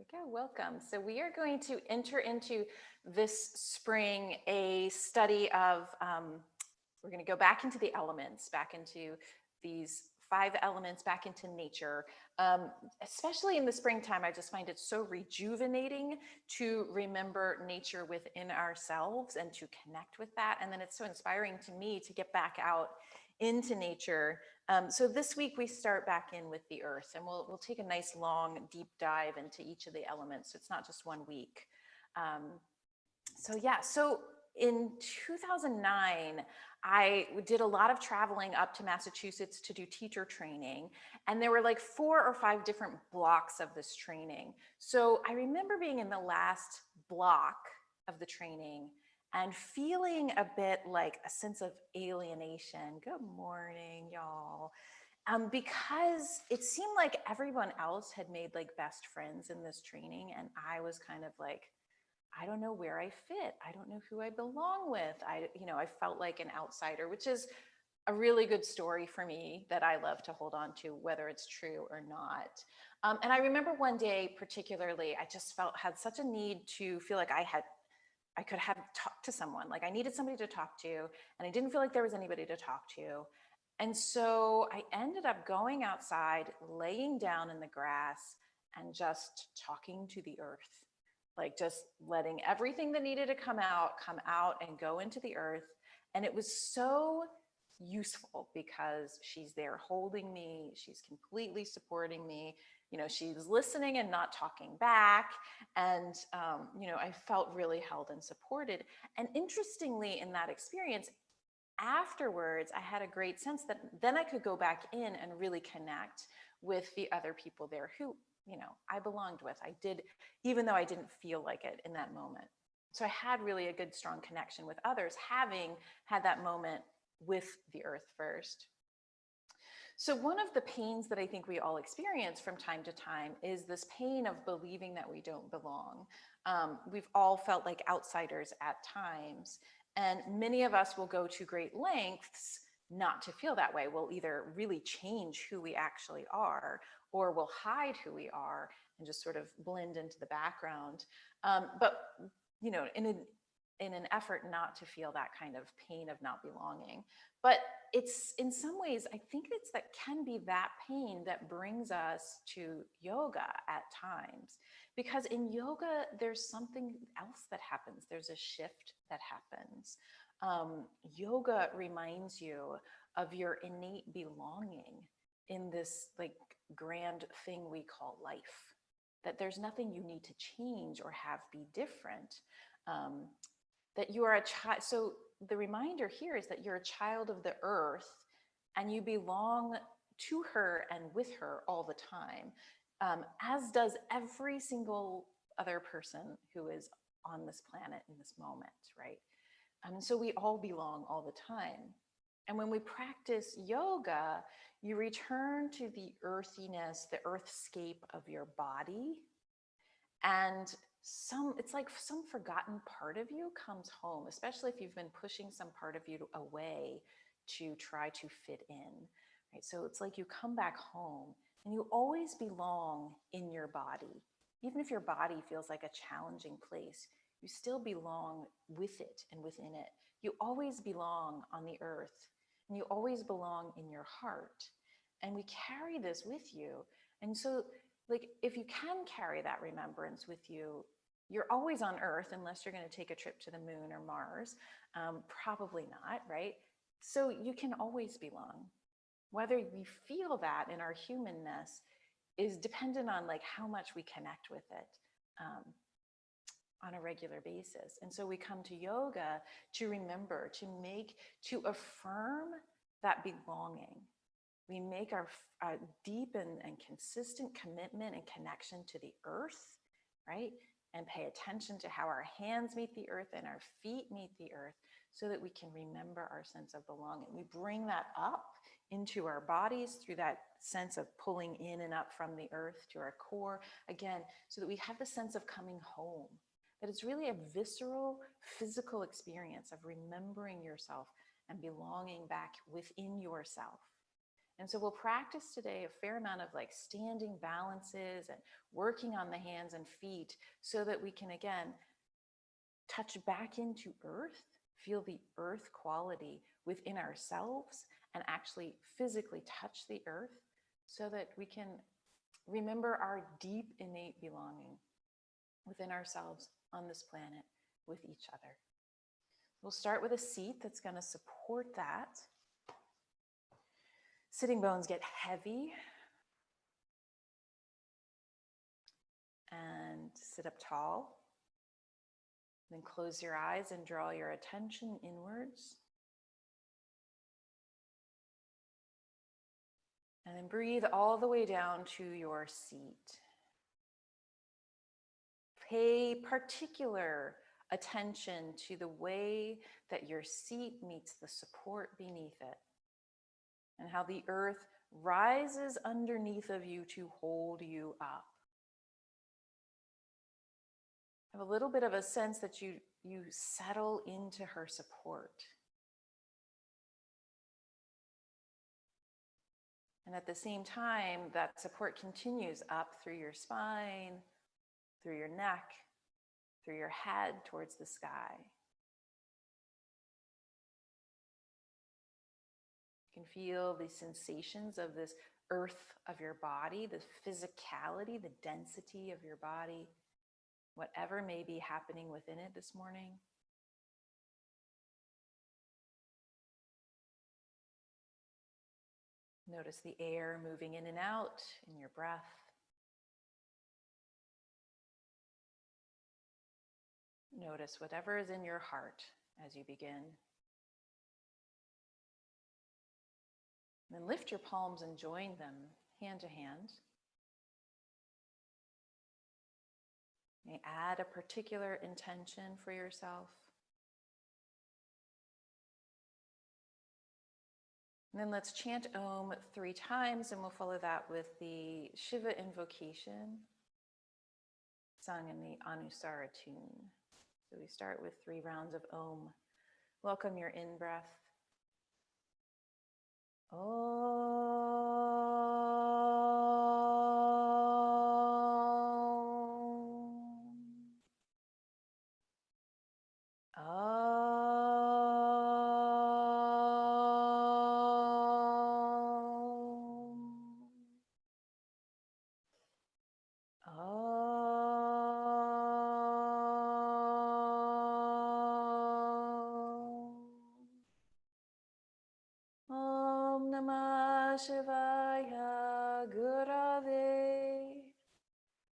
we go. Welcome. So we are going to enter into this spring a study of, we're going to go back into the elements, back into these 5 elements, back into nature. Especially in the springtime, I just find it so rejuvenating to remember nature within ourselves and to connect with that. And then it's so inspiring to me to get back out into nature. So this week we start back in with the earth, and we'll take a nice long deep dive into each of the elements. So it's not just 1 week. So in 2009, I did a lot of traveling up to Massachusetts to do teacher training. And there were like 4 or 5 different blocks of this training. So I remember being in the last block of the training and feeling a bit like a sense of alienation. Good morning, y'all. Because it seemed like everyone else had made like best friends in this training. And I was kind of like, I don't know where I fit. I don't know who I belong with. I felt like an outsider, which is a really good story for me that I love to hold on to, whether it's true or not. And I remember one day particularly, I just had such a need to feel like I could have talked to someone. Like I needed somebody to talk to, and I didn't feel like there was anybody to talk to. And so I ended up going outside, laying down in the grass, and just talking to the earth. Like just letting everything that needed to come out and go into the earth. And it was so useful because she's there holding me. She's completely supporting me. She's listening and not talking back. And, I felt really held and supported. And interestingly, in that experience, afterwards, I had a great sense that then I could go back in and really connect with the other people there who, I belonged with. I did, even though I didn't feel like it in that moment. So I had really a good, strong connection with others, having had that moment with the earth first. So one of the pains that I think we all experience from time to time is this pain of believing that we don't belong. We've all felt like outsiders at times, and many of us will go to great lengths not to feel that way. We'll either really change who we actually are, or we'll hide who we are and just sort of blend into the background. But in an effort not to feel that kind of pain of not belonging. But it's in some ways, I think that can be that pain that brings us to yoga at times. Because in yoga, there's something else that happens. There's a shift that happens. Yoga reminds you of your innate belonging in this like grand thing we call life. That there's nothing you need to change or have be different. That you are a child. So the reminder here is that you're a child of the earth and you belong to her and with her all the time, as does every single other person who is on this planet in this moment, right? So we all belong all the time. And when we practice yoga, you return to the earthiness, the earthscape of your body. And it's like some forgotten part of you comes home, especially if you've been pushing some part of you away to try to fit in, right? So it's like you come back home and you always belong in your body. Even if your body feels like a challenging place, you still belong with it and within it. You always belong on the earth, and you always belong in your heart. And we carry this with you. And so like if you can carry that remembrance with you, you're always on earth unless you're going to take a trip to the moon or Mars. Probably not, right? So you can always belong. Whether we feel that in our humanness is dependent on like how much we connect with it on a regular basis. And so we come to yoga to remember, to affirm that belonging. We make our deep and consistent commitment and connection to the earth, right? And pay attention to how our hands meet the earth and our feet meet the earth so that we can remember our sense of belonging. We bring that up into our bodies through that sense of pulling in and up from the earth to our core, again, so that we have the sense of coming home, that it's really a visceral, physical experience of remembering yourself and belonging back within yourself. And so we'll practice today a fair amount of like standing balances and working on the hands and feet so that we can, again, touch back into earth, feel the earth quality within ourselves, and actually physically touch the earth so that we can remember our deep innate belonging within ourselves, on this planet, with each other. We'll start with a seat that's going to support that. Sitting bones get heavy. And sit up tall. Then close your eyes and draw your attention inwards. And then breathe all the way down to your seat. Pay particular attention to the way that your seat meets the support beneath it, and how the earth rises underneath of you to hold you up. Have a little bit of a sense that you settle into her support. And at the same time, that support continues up through your spine, through your neck, through your head towards the sky. You can feel the sensations of this earth of your body, the physicality, the density of your body, whatever may be happening within it this morning. Notice the air moving in and out in your breath. Notice whatever is in your heart as you begin. And then lift your palms and join them hand to hand. You may add a particular intention for yourself. And then let's chant Om 3 times, and we'll follow that with the Shiva invocation sung in the Anusara tune. So we start with 3 rounds of Om. Welcome your in-breath. Shivaya Gurave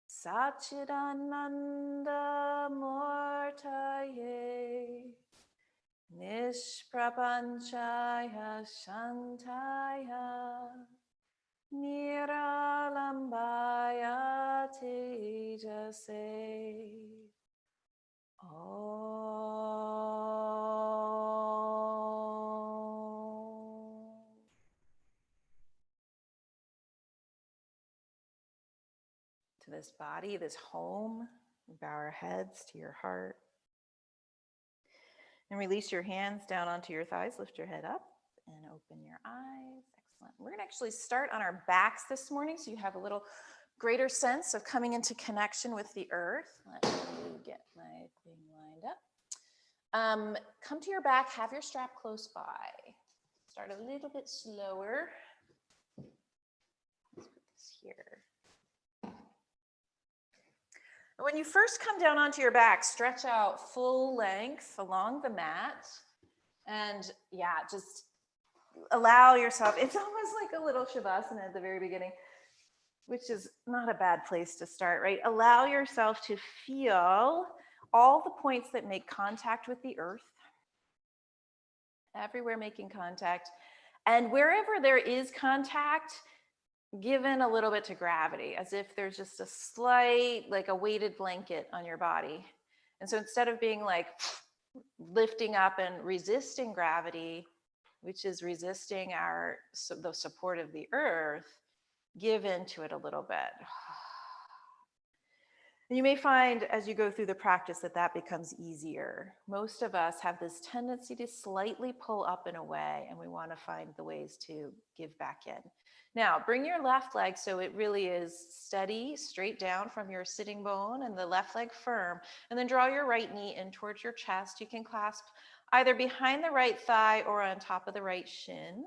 Satchidananda Murtaye Nishprapanchaya Shantaya Niralambaya Tejase. To this body, this home, we bow our heads to your heart. And release your hands down onto your thighs. Lift your head up and open your eyes. Excellent. We're going to actually start on our backs this morning so you have a little greater sense of coming into connection with the earth. Let me get my thing lined up. Come to your back, have your strap close by. Start a little bit slower. Let's put this here. When you first come down onto your back, stretch out full length along the mat. And yeah, just allow yourself, it's almost like a little Shavasana at the very beginning, which is not a bad place to start, right? Allow yourself to feel all the points that make contact with the earth, everywhere making contact. And wherever there is contact, given a little bit to gravity, as if there's just a slight, like a weighted blanket on your body. And so instead of being like lifting up and resisting gravity, which is resisting the support of the earth, give into it a little bit. And you may find as you go through the practice that that becomes easier. Most of us have this tendency to slightly pull up and away, and we want to find the ways to give back in. Now, bring your left leg so it really is steady, straight down from your sitting bone, and the left leg firm. And then draw your right knee in towards your chest. You can clasp either behind the right thigh or on top of the right shin.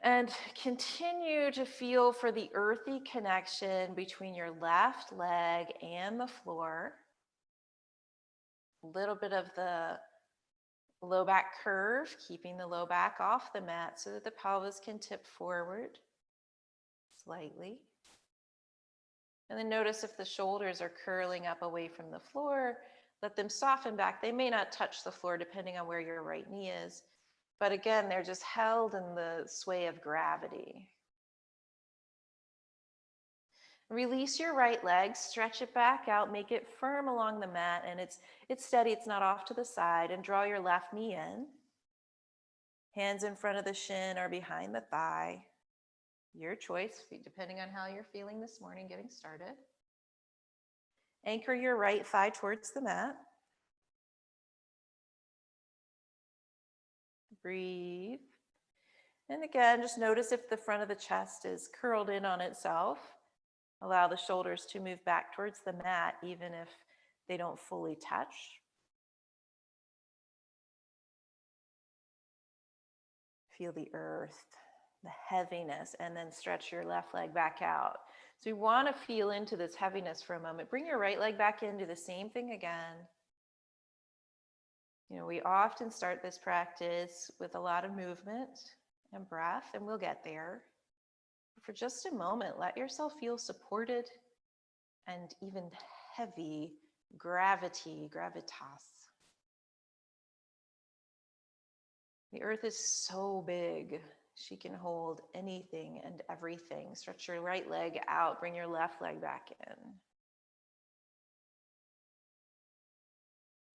And continue to feel for the earthy connection between your left leg and the floor. A little bit of the low back curve, keeping the low back off the mat so that the pelvis can tip forward slightly. And then notice if the shoulders are curling up away from the floor, let them soften back. They may not touch the floor depending on where your right knee is. But again, they're just held in the sway of gravity. Release your right leg, stretch it back out, make it firm along the mat, and it's steady, it's not off to the side, and draw your left knee in. Hands in front of the shin or behind the thigh. Your choice, depending on how you're feeling this morning getting started. Anchor your right thigh towards the mat. Breathe. And again, just notice if the front of the chest is curled in on itself. Allow the shoulders to move back towards the mat, even if they don't fully touch. Feel the earth, the heaviness, and then stretch your left leg back out. So you want to feel into this heaviness for a moment. Bring your right leg back in, do the same thing again. We often start this practice with a lot of movement and breath, and we'll get there. For just a moment, let yourself feel supported and even heavy gravitas. The earth is so big. She can hold anything and everything. Stretch your right leg out, bring your left leg back in.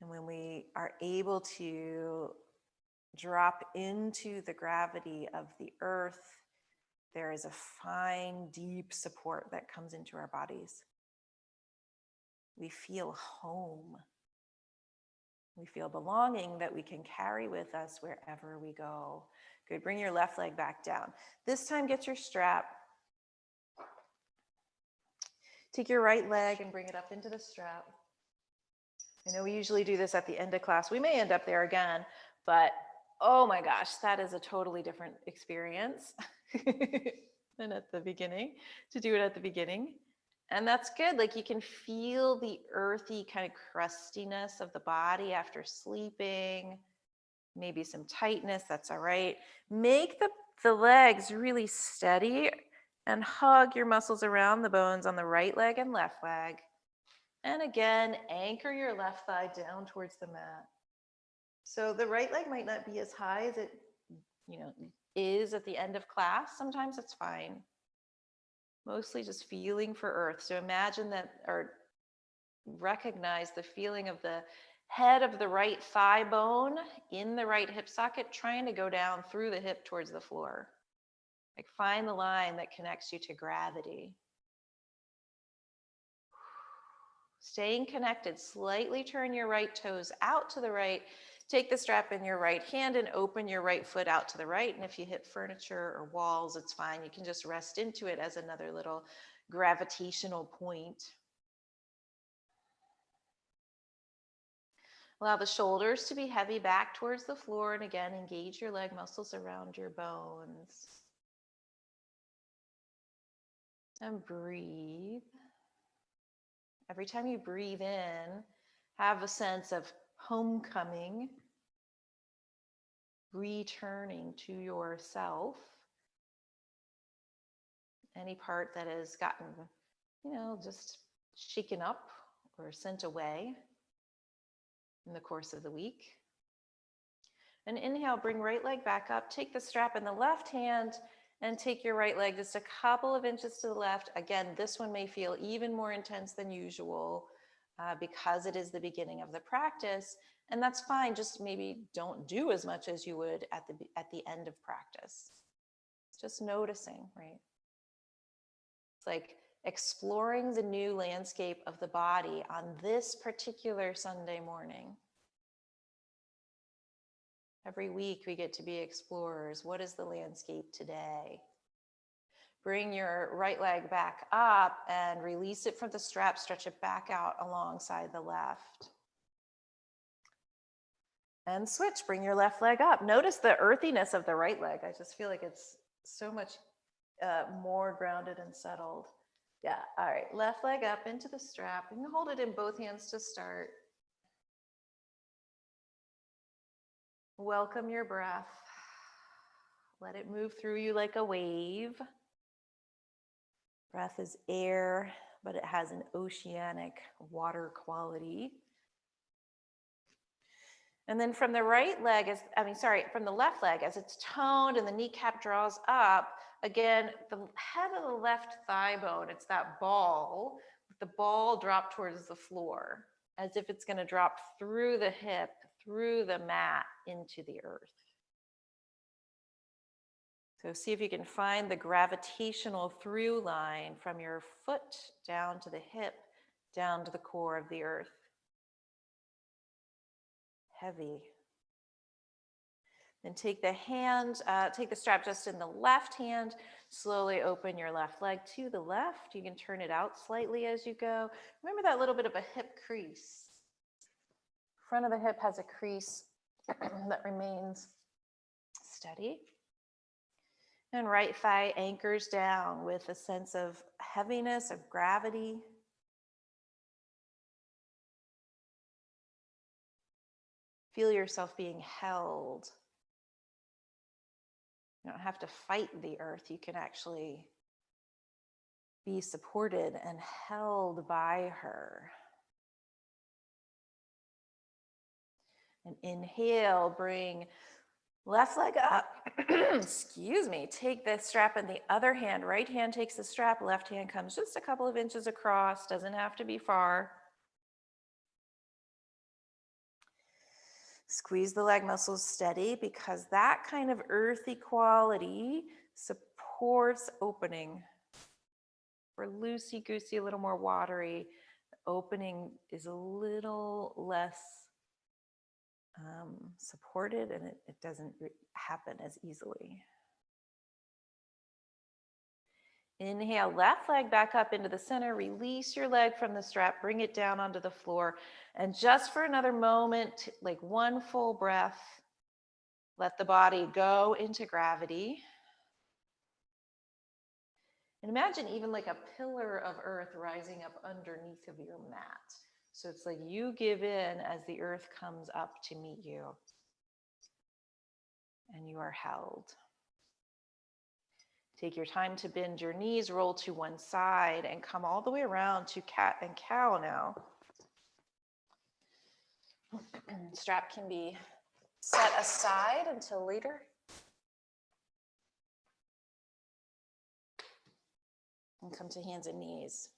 And when we are able to drop into the gravity of the earth, there is a fine, deep support that comes into our bodies. We feel home. We feel belonging that we can carry with us wherever we go. Good, bring your left leg back down. This time, get your strap. Take your right leg and bring it up into the strap. I know we usually do this at the end of class. We may end up there again, but oh my gosh, that is a totally different experience than at the beginning, to do it at the beginning. And that's good. Like you can feel the earthy kind of crustiness of the body after sleeping, maybe some tightness, that's all right. Make the legs really steady and hug your muscles around the bones on the right leg and left leg. And again, anchor your left thigh down towards the mat. So the right leg might not be as high as it, is at the end of class. Sometimes it's fine. Mostly just feeling for earth. So imagine that, or recognize the feeling of the head of the right thigh bone in the right hip socket, trying to go down through the hip towards the floor. Like find the line that connects you to gravity. Staying connected, slightly turn your right toes out to the right. Take the strap in your right hand and open your right foot out to the right. And if you hit furniture or walls, it's fine. You can just rest into it as another little gravitational point. Allow the shoulders to be heavy back towards the floor. And again, engage your leg muscles around your bones. And breathe. Every time you breathe in, have a sense of homecoming, returning to yourself. Any part that has gotten, just shaken up or sent away in the course of the week. And inhale, bring right leg back up. Take the strap in the left hand and take your right leg just a couple of inches to the left. Again, this one may feel even more intense than usual because it is the beginning of the practice. And that's fine. Just maybe don't do as much as you would at the end of practice. Just noticing, right? It's like exploring the new landscape of the body on this particular Sunday morning. Every week we get to be explorers. What is the landscape today? Bring your right leg back up and release it from the strap. Stretch it back out alongside the left. And switch, bring your left leg up. Notice the earthiness of the right leg. I just feel like it's so much more grounded and settled. Yeah, all right, left leg up into the strap. You can hold it in both hands to start. Welcome your breath. Let it move through you like a wave. Breath is air, but it has an oceanic water quality. And then from the right leg, from the left leg, as it's toned and the kneecap draws up, again, the head of the left thigh bone, it's that ball, the ball drop towards the floor, as if it's gonna drop through the hip, through the mat, into the earth. So see if you can find the gravitational through line from your foot down to the hip, down to the core of the earth. Heavy. Then take the strap just in the left hand, slowly open your left leg to the left. You can turn it out slightly as you go. Remember that little bit of a hip crease. Front of the hip has a crease that remains steady. And right thigh anchors down with a sense of heaviness, of gravity. Feel yourself being held. You don't have to fight the earth. You can actually be supported and held by her. And inhale, bring left leg up. Excuse me. Take the strap in the other hand. Right hand takes the strap. Left hand comes just a couple of inches across. Doesn't have to be far. Squeeze the leg muscles steady, because that kind of earthy quality supports opening. For loosey-goosey, a little more watery, the opening is a little less supported, and it doesn't happen as easily. Inhale, left leg back up into the center. Release your leg from the strap. Bring it down onto the floor. And just for another moment, like one full breath, let the body go into gravity. And imagine even like a pillar of earth rising up underneath of your mat. So it's like you give in as the earth comes up to meet you. And you are held. Take your time to bend your knees, roll to one side, and come all the way around to cat and cow now. Strap can be set aside until later. And come to hands and knees.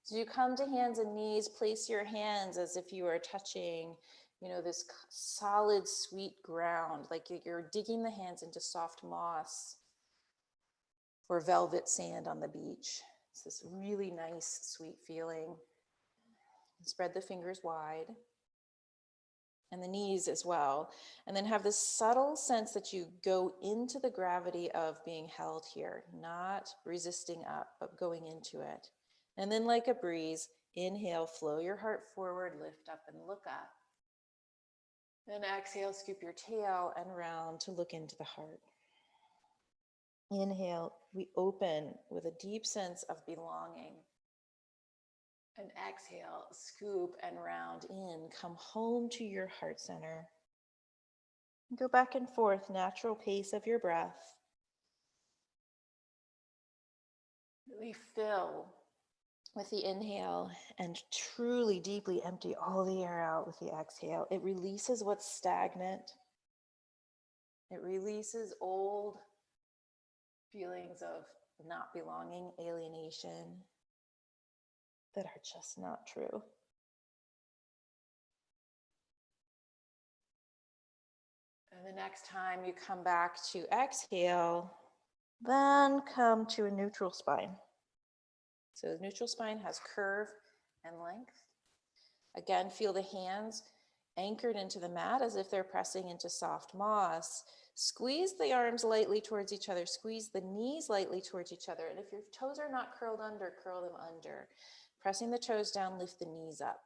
So you come to hands and knees, place your hands as if you are touching, this solid, sweet ground, like you're digging the hands into soft moss or velvet sand on the beach. It's this really nice, sweet feeling. Spread the fingers wide and the knees as well. And then have this subtle sense that you go into the gravity of being held here, not resisting up, but going into it. And then like a breeze, inhale, flow your heart forward, lift up and look up. Then exhale, scoop your tail and round to look into the heart. Inhale, we open with a deep sense of belonging. And exhale, scoop and round in. Come home to your heart center. Go back and forth, natural pace of your breath. Really fill with the inhale and truly deeply empty all the air out with the exhale. It releases what's stagnant. It releases old feelings of not belonging, alienation, that are just not true. And the next time you come back to exhale, then come to a neutral spine. So neutral spine has curve and length. Again, feel the hands anchored into the mat as if they're pressing into soft moss. Squeeze the arms lightly towards each other. Squeeze the knees lightly towards each other. And if your toes are not curled under, curl them under. Pressing the toes down, lift the knees up.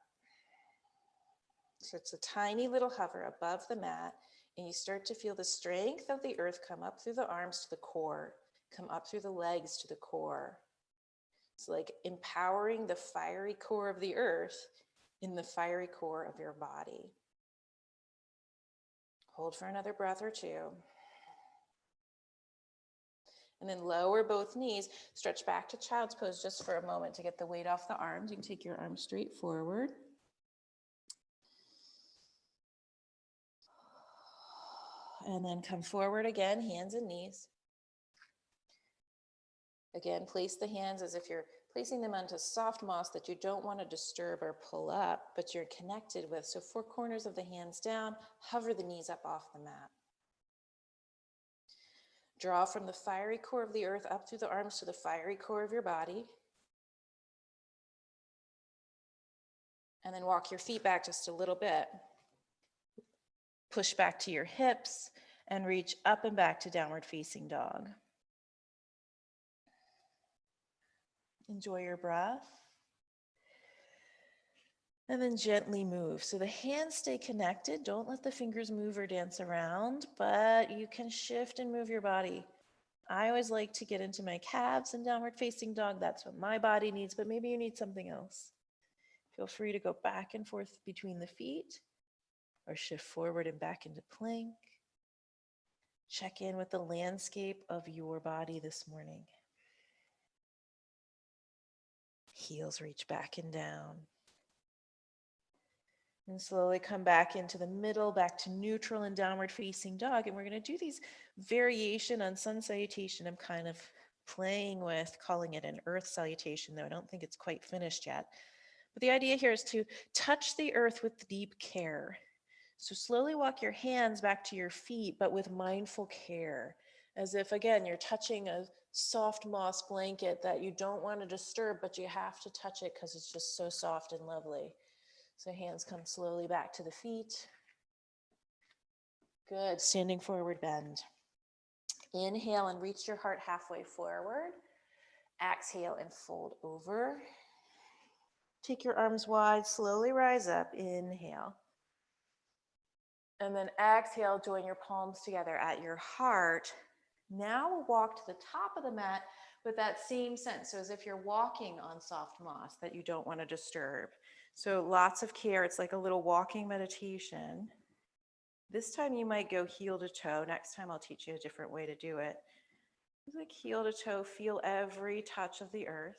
So it's a tiny little hover above the mat, and you start to feel the strength of the earth come up through the arms to the core, come up through the legs to the core. It's like empowering the fiery core of the earth in the fiery core of your body. Hold for another breath or two. And then lower both knees, stretch back to child's pose just for a moment to get the weight off the arms. You can take your arms straight forward. And then come forward again, hands and knees. Again, place the hands as if you're placing them onto soft moss that you don't want to disturb or pull up, but you're connected with. So 4 corners of the hands down, hover the knees up off the mat. Draw from the fiery core of the earth up through the arms to the fiery core of your body. And then walk your feet back just a little bit. Push back to your hips and reach up and back to downward facing dog. Enjoy your breath. And then gently move. So the hands stay connected. Don't let the fingers move or dance around, but you can shift and move your body. I always like to get into my calves and downward facing dog. That's what my body needs, but maybe you need something else. Feel free to go back and forth between the feet or shift forward and back into plank. Check in with the landscape of your body this morning. Heels reach back and down. And slowly come back into the middle, back to neutral and downward facing dog. And we're going to do these variation on sun salutation. I'm kind of playing with calling it an earth salutation, though I don't think it's quite finished yet. But the idea here is to touch the earth with deep care. So slowly walk your hands back to your feet, but with mindful care, as if, again, you're touching a soft moss blanket that you don't want to disturb, but you have to touch it because it's just so soft and lovely. So hands come slowly back to the feet. Good, standing forward bend. Inhale and reach your heart halfway forward. Exhale and fold over. Take your arms wide, slowly rise up, inhale. And then exhale, join your palms together at your heart. Now we'll walk to the top of the mat with that same sense. So as if you're walking on soft moss that you don't want to disturb. So lots of care. It's like a little walking meditation. This time you might go heel to toe. Next time I'll teach you a different way to do it. It's like heel to toe, feel every touch of the earth.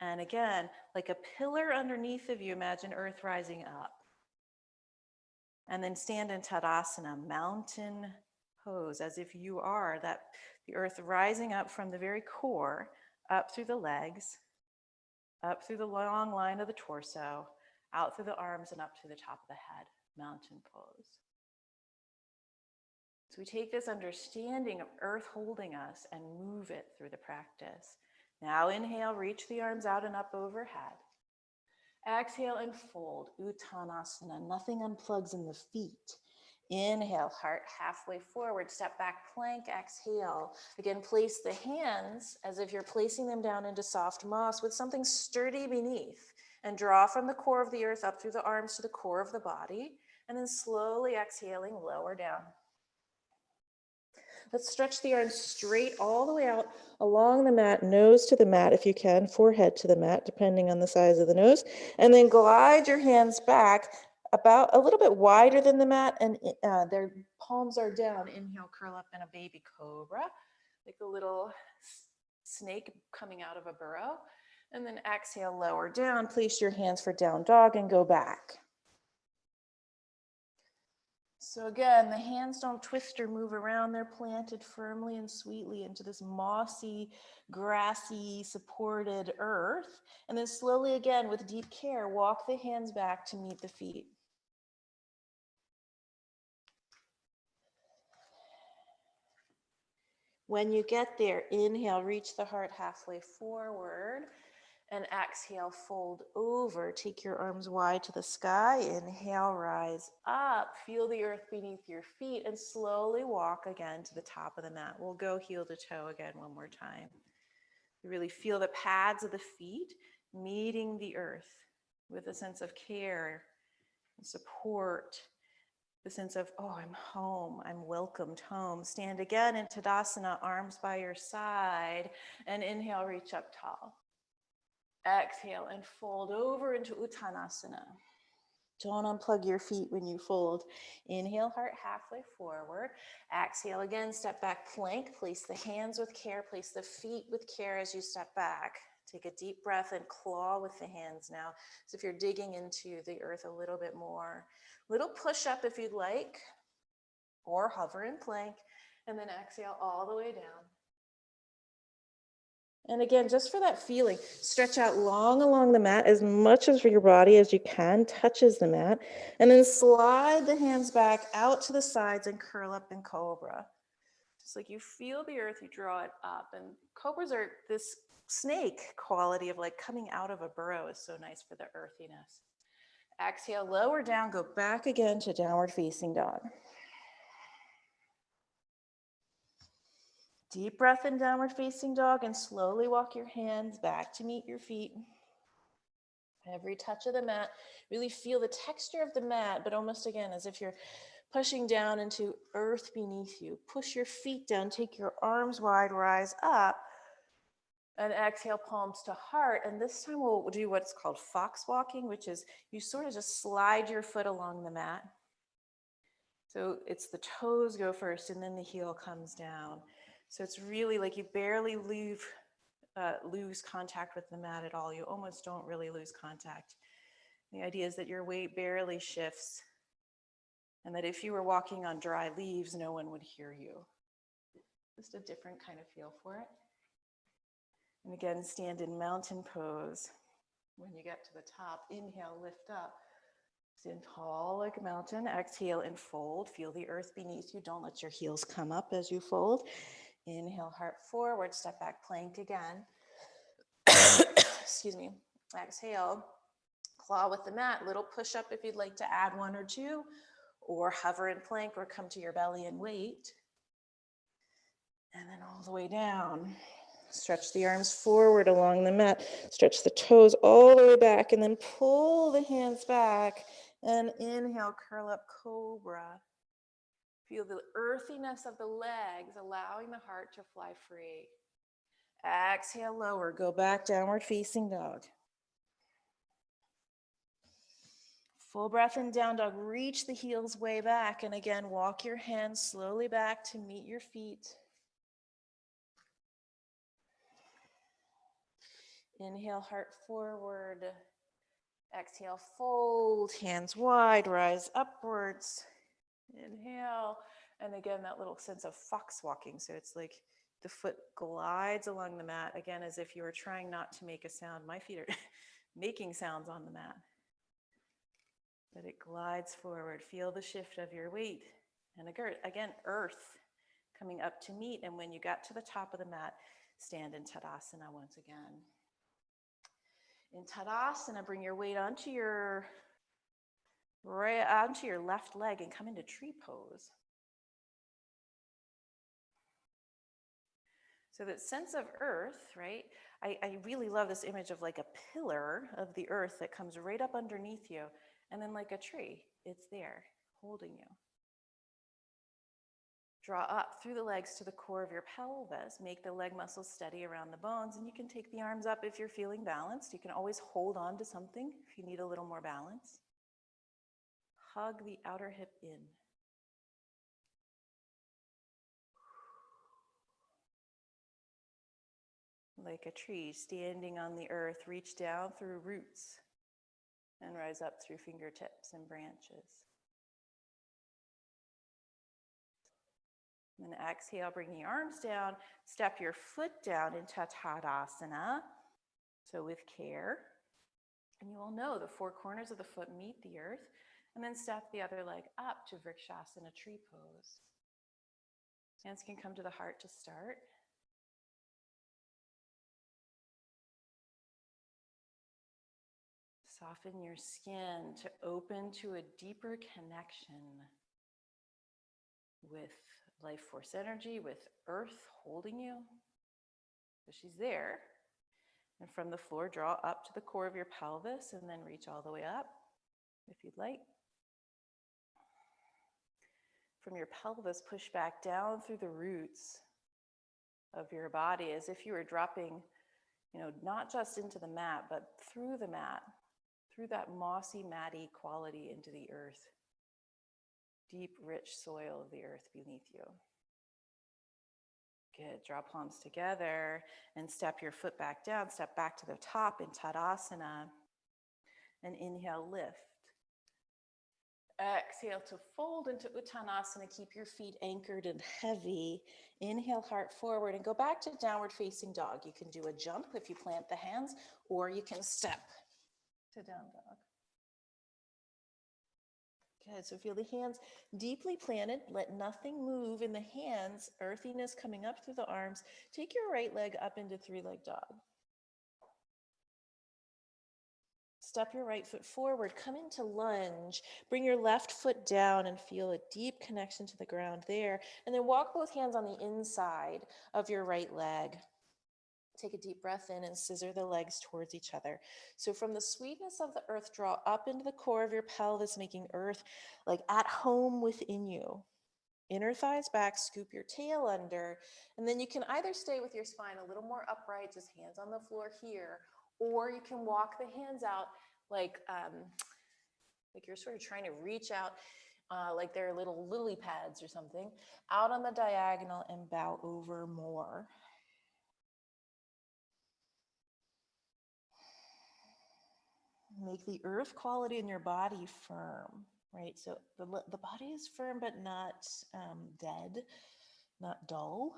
And again, like a pillar underneath of you, imagine earth rising up. And then stand in Tadasana, mountain pose, as if you are that the earth rising up from the very core, up through the legs, up through the long line of the torso, out through the arms and up to the top of the head, mountain pose. So we take this understanding of earth holding us and move it through the practice. Now inhale, reach the arms out and up overhead. Exhale and fold, Uttanasana. Nothing unplugs in the feet. Inhale, heart halfway forward, step back, plank, exhale. Again, place the hands as if you're placing them down into soft moss with something sturdy beneath. And draw from the core of the earth up through the arms to the core of the body. And then slowly exhaling, lower down. Let's stretch the arms straight all the way out along the mat, nose to the mat if you can, forehead to the mat, depending on the size of the nose. And then glide your hands back about a little bit wider than the mat, and their palms are down. Inhale, curl up in a baby cobra, like a little snake coming out of a burrow. And then exhale, lower down. Place your hands for down dog and go back. So again, the hands don't twist or move around. They're planted firmly and sweetly into this mossy, grassy, supported earth. And then slowly again, with deep care, walk the hands back to meet the feet. When you get there, inhale, reach the heart halfway forward. And exhale, fold over. Take your arms wide to the sky. Inhale, rise up. Feel the earth beneath your feet and slowly walk again to the top of the mat. We'll go heel to toe again one more time. You really feel the pads of the feet meeting the earth with a sense of care and support. The sense of, oh, I'm home, I'm welcomed home. Stand again in Tadasana, arms by your side, and inhale, reach up tall. Exhale and fold over into Uttanasana. Don't unplug your feet when you fold. Inhale, heart halfway forward. Exhale again, step back, plank. Place the hands with care, place the feet with care as you step back. Take a deep breath and claw with the hands now, as if you're digging into the earth a little bit more. Little push up if you'd like, or hover in plank, and then exhale all the way down. And again, just for that feeling, stretch out long along the mat as much as for your body as you can, touches the mat, and then slide the hands back out to the sides and curl up in cobra. Just like you feel the earth, you draw it up. And cobras are this snake quality of like coming out of a burrow is so nice for the earthiness. Exhale, lower down, go back again to downward facing dog. Deep breath in downward facing dog and slowly walk your hands back to meet your feet. Every touch of the mat, really feel the texture of the mat, but almost again as if you're pushing down into earth beneath you. Push your feet down, take your arms wide, rise up, and exhale, palms to heart. And this time we'll do what's called fox walking, which is you sort of just slide your foot along the mat. So it's the toes go first and then the heel comes down. So it's really like you barely lose contact with the mat at all. You almost don't really lose contact. The idea is that your weight barely shifts and that if you were walking on dry leaves, no one would hear you. Just a different kind of feel for it. And again, stand in mountain pose. When you get to the top, inhale, lift up. Stand tall like a mountain. Exhale and fold. Feel the earth beneath you. Don't let your heels come up as you fold. Inhale, heart forward, step back, plank again. Excuse me. Exhale, claw with the mat. Little push up if you'd like to add one or two, or hover in plank or come to your belly and wait. And then all the way down. Stretch the arms forward along the mat. Stretch the toes all the way back and then pull the hands back and inhale, curl up, cobra. Feel the earthiness of the legs, allowing the heart to fly free. Exhale, lower, go back, downward facing dog. Full breath in down dog, reach the heels way back. And again, walk your hands slowly back to meet your feet. Inhale, heart forward. Exhale, fold, hands wide, rise upwards. Inhale, and again, that little sense of fox walking. So it's like the foot glides along the mat, again, as if you were trying not to make a sound. My feet are making sounds on the mat. But it glides forward. Feel the shift of your weight. And again, earth coming up to meet. And when you got to the top of the mat, stand in Tadasana once again. In Tadasana, bring your weight onto your left leg and come into tree pose. So that sense of earth, right? I really love this image of like a pillar of the earth that comes right up underneath you. And then like a tree, it's there holding you. Draw up through the legs to the core of your pelvis. Make the leg muscles steady around the bones. And you can take the arms up if you're feeling balanced. You can always hold on to something if you need a little more balance. Hug the outer hip in. Like a tree standing on the earth, reach down through roots and rise up through fingertips and branches. And then exhale, bring the arms down, step your foot down into Tadasana. So with care, and you will know the four corners of the foot meet the earth, and then step the other leg up to Vrikshasana tree pose. Hands can come to the heart to start. Soften your skin to open to a deeper connection with life force energy, with Earth holding you. So she's there. And from the floor, draw up to the core of your pelvis and then reach all the way up if you'd like. From your pelvis, push back down through the roots of your body as if you were dropping, not just into the mat, but through the mat, through that mossy, matty quality into the earth, deep, rich soil of the earth beneath you. Good. Draw palms together and step your foot back down. Step back to the top in Tadasana. And inhale, lift. Exhale to fold into Uttanasana. Keep your feet anchored and heavy. Inhale, heart forward, and go back to downward facing dog. You can do a jump if you plant the hands, or you can step to down dog. Good, so feel the hands deeply planted. Let nothing move in the hands. Earthiness coming up through the arms. Take your right leg up into three-leg dog. Step your right foot forward, come into lunge. Bring your left foot down and feel a deep connection to the ground there. And then walk both hands on the inside of your right leg. Take a deep breath in and scissor the legs towards each other. So from the sweetness of the earth, draw up into the core of your pelvis, making earth like at home within you. Inner thighs back, scoop your tail under, and then you can either stay with your spine a little more upright, just hands on the floor here, or you can walk the hands out like you're sort of trying to reach out like they're little lily pads or something, out on the diagonal and bow over more. Make the earth quality in your body firm, right? So the body is firm but not dead, not dull.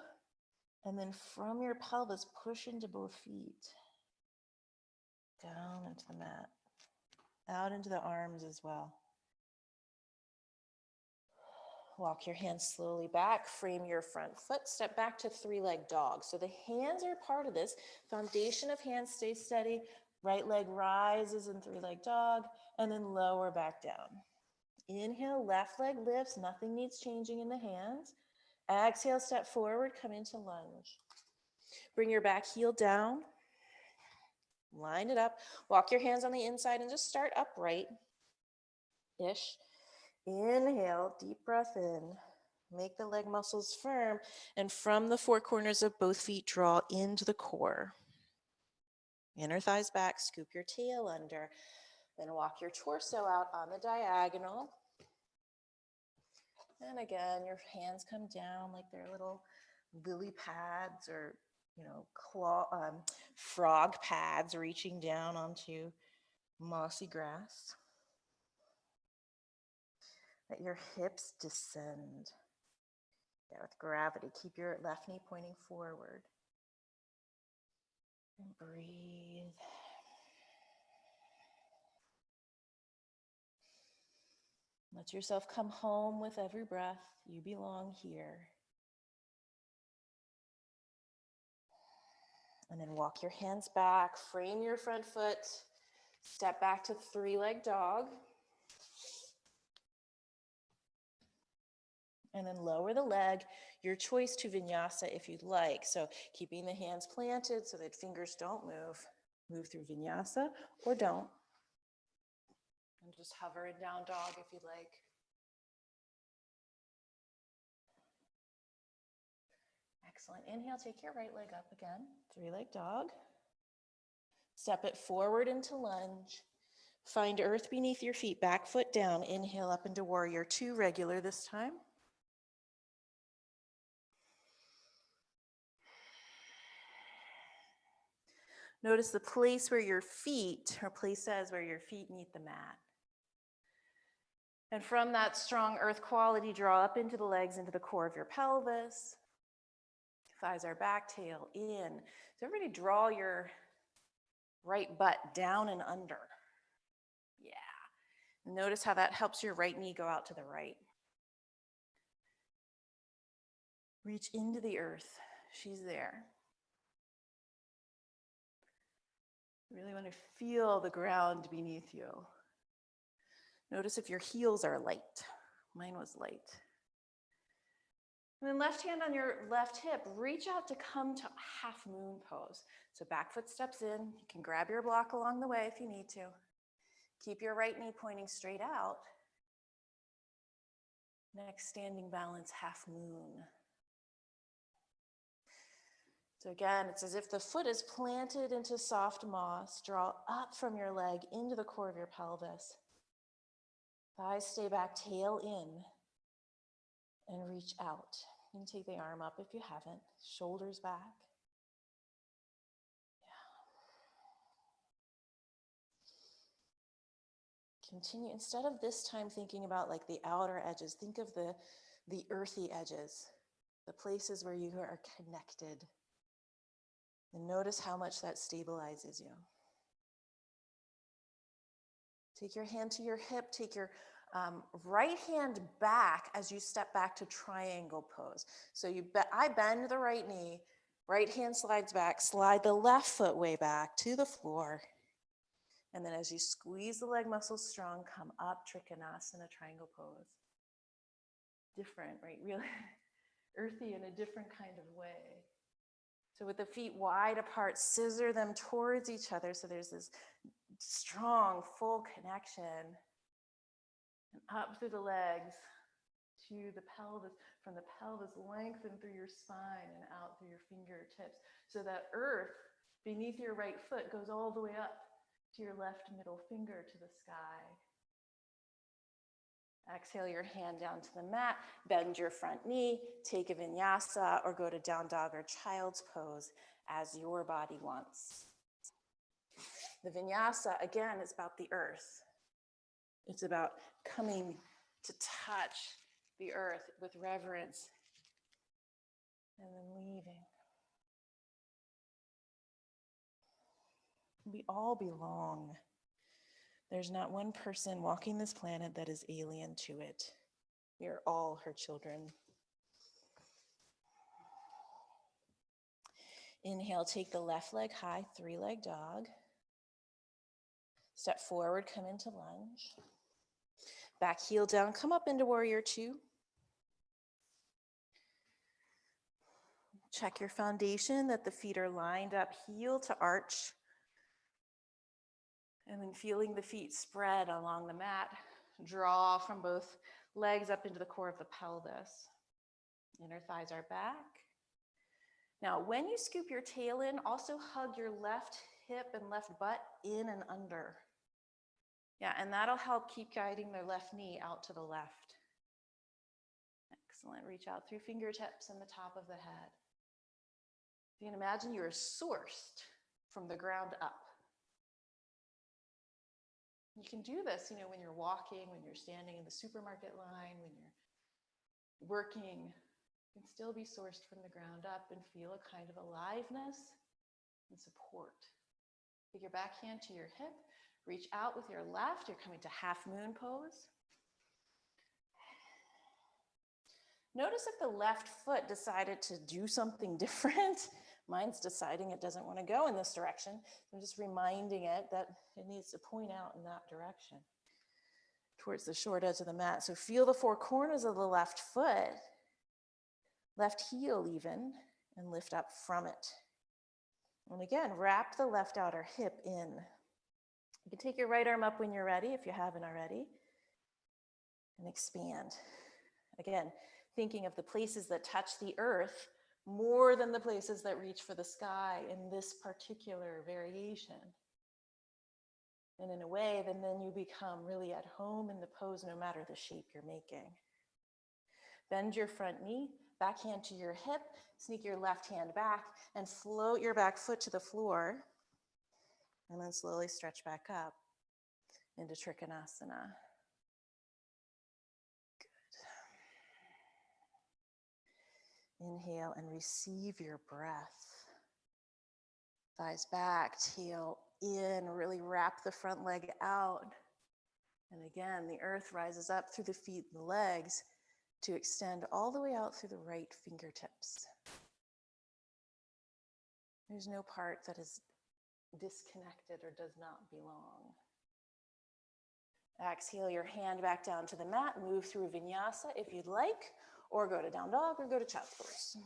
And then from your pelvis, push into both feet. Down into the mat. Out into the arms as well. Walk your hands slowly back, frame your front foot, step back to three-leg dog. So the hands are part of this. Foundation of hands stays steady. Right leg rises in three-leg dog, and then lower back down. Inhale, left leg lifts, nothing needs changing in the hands. Exhale, step forward, come into lunge. Bring your back heel down. Line it up. Walk your hands on the inside and just start upright-ish. Inhale, deep breath in. Make the leg muscles firm. And from the four corners of both feet, draw into the core. Inner thighs back, scoop your tail under. Then walk your torso out on the diagonal. And again, your hands come down like they're little lily pads or, frog pads reaching down onto mossy grass. Let your hips descend. Yeah, with gravity. Keep your left knee pointing forward. And breathe. Let yourself come home with every breath. You belong here. And then walk your hands back, frame your front foot, step back to three-leg dog. And then lower the leg, your choice to vinyasa if you'd like. So keeping the hands planted so that fingers don't move. Move through vinyasa or don't. And just hover in down dog if you'd like. Excellent. Inhale, take your right leg up again. Three-leg dog. Step it forward into lunge. Find earth beneath your feet, back foot down. Inhale up into warrior two, regular this time. Notice the place where your feet, or places where your feet meet the mat. And from that strong earth quality, draw up into the legs, into the core of your pelvis. Thighs are back, tail in. So everybody draw your right butt down and under. Yeah. Notice how that helps your right knee go out to the right. Reach into the earth. She's there. You really want to feel the ground beneath you. Notice if your heels are light. Mine was light. And then left hand on your left hip, reach out to come to half moon pose. So back foot steps in. You can grab your block along the way if you need to. Keep your right knee pointing straight out. Next, standing balance, half moon. So again, it's as if the foot is planted into soft moss. Draw up from your leg into the core of your pelvis. Thighs stay back, tail in, and reach out. You can take the arm up if you haven't. Shoulders back. Yeah. Continue. Instead of this time thinking about like the outer edges, think of the earthy edges, the places where you are connected. And notice how much that stabilizes you. Take your hand to your hip, take your right hand back as you step back to triangle pose. So I bend the right knee, right hand slides back, slide the left foot way back to the floor. And then as you squeeze the leg muscles strong, come up, Trikonasana, triangle pose. Different, right? Really earthy in a different kind of way. So with the feet wide apart, scissor them towards each other so there's this strong, full connection. And up through the legs to the pelvis, from the pelvis, lengthen through your spine and out through your fingertips. So that earth beneath your right foot goes all the way up to your left middle finger to the sky. Exhale your hand down to the mat, bend your front knee, take a vinyasa, or go to down dog or child's pose as your body wants. The vinyasa, again, is about the earth. It's about coming to touch the earth with reverence and then leaving. We all belong. There's not one person walking this planet that is alien to it. We are all her children. Inhale, take the left leg high, three-leg dog. Step forward, come into lunge. Back heel down, come up into warrior two. Check your foundation, that the feet are lined up, heel to arch. And then feeling the feet spread along the mat, draw from both legs up into the core of the pelvis. Inner thighs are back. Now, when you scoop your tail in, also hug your left hip and left butt in and under. Yeah, and that'll help keep guiding their left knee out to the left. Excellent. Reach out through fingertips and the top of the head. You can imagine you are sourced from the ground up. You can do this, when you're walking, when you're standing in the supermarket line, when you're working. You can still be sourced from the ground up and feel a kind of aliveness and support. Take your back hand to your hip, reach out with your left. You're coming to half moon pose. Notice if the left foot decided to do something different. Mine's deciding it doesn't want to go in this direction. I'm just reminding it that it needs to point out in that direction towards the short edge of the mat. So feel the four corners of the left foot, left heel even, and lift up from it. And again, wrap the left outer hip in. You can take your right arm up when you're ready, if you haven't already, and expand. Again, thinking of the places that touch the earth more than the places that reach for the sky in this particular variation. And in a way, then you become really at home in the pose no matter the shape you're making. Bend your front knee, back hand to your hip, sneak your left hand back, and float your back foot to the floor. And then slowly stretch back up into Trikonasana. Inhale and receive your breath. Thighs back, tail in, really wrap the front leg out. And again, the earth rises up through the feet and the legs to extend all the way out through the right fingertips. There's no part that is disconnected or does not belong. Exhale your hand back down to the mat, move through vinyasa if you'd like, or go to down dog or go to child's pose.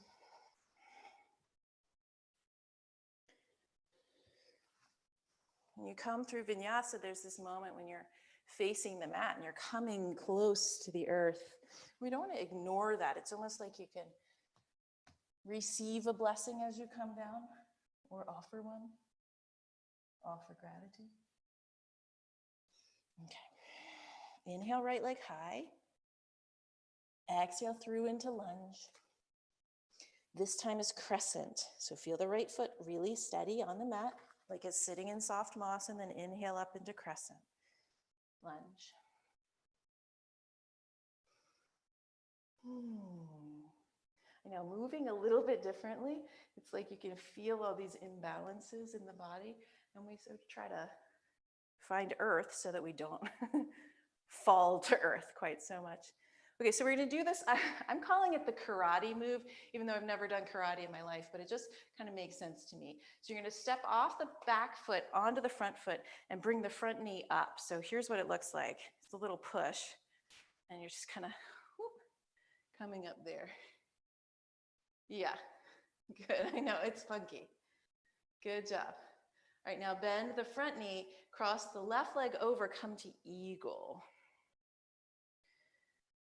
When you come through vinyasa, there's this moment when you're facing the mat and you're coming close to the earth. We don't want to ignore that. It's almost like you can receive a blessing as you come down or offer one, offer gratitude. Okay. Inhale, right leg high. Exhale through into lunge. This time is crescent. So feel the right foot really steady on the mat, like it's sitting in soft moss, and then inhale up into crescent. Lunge. I know, moving a little bit differently, it's like you can feel all these imbalances in the body, and we sort of try to find earth so that we don't fall to earth quite so much. Okay, so we're gonna do this. I'm calling it the karate move, even though I've never done karate in my life, but it just kind of makes sense to me. So you're gonna step off the back foot onto the front foot and bring the front knee up. So here's what it looks like. It's a little push, and you're just kind of coming up there. Yeah, good. I know, it's funky. Good job. All right, now bend the front knee, cross the left leg over, come to eagle.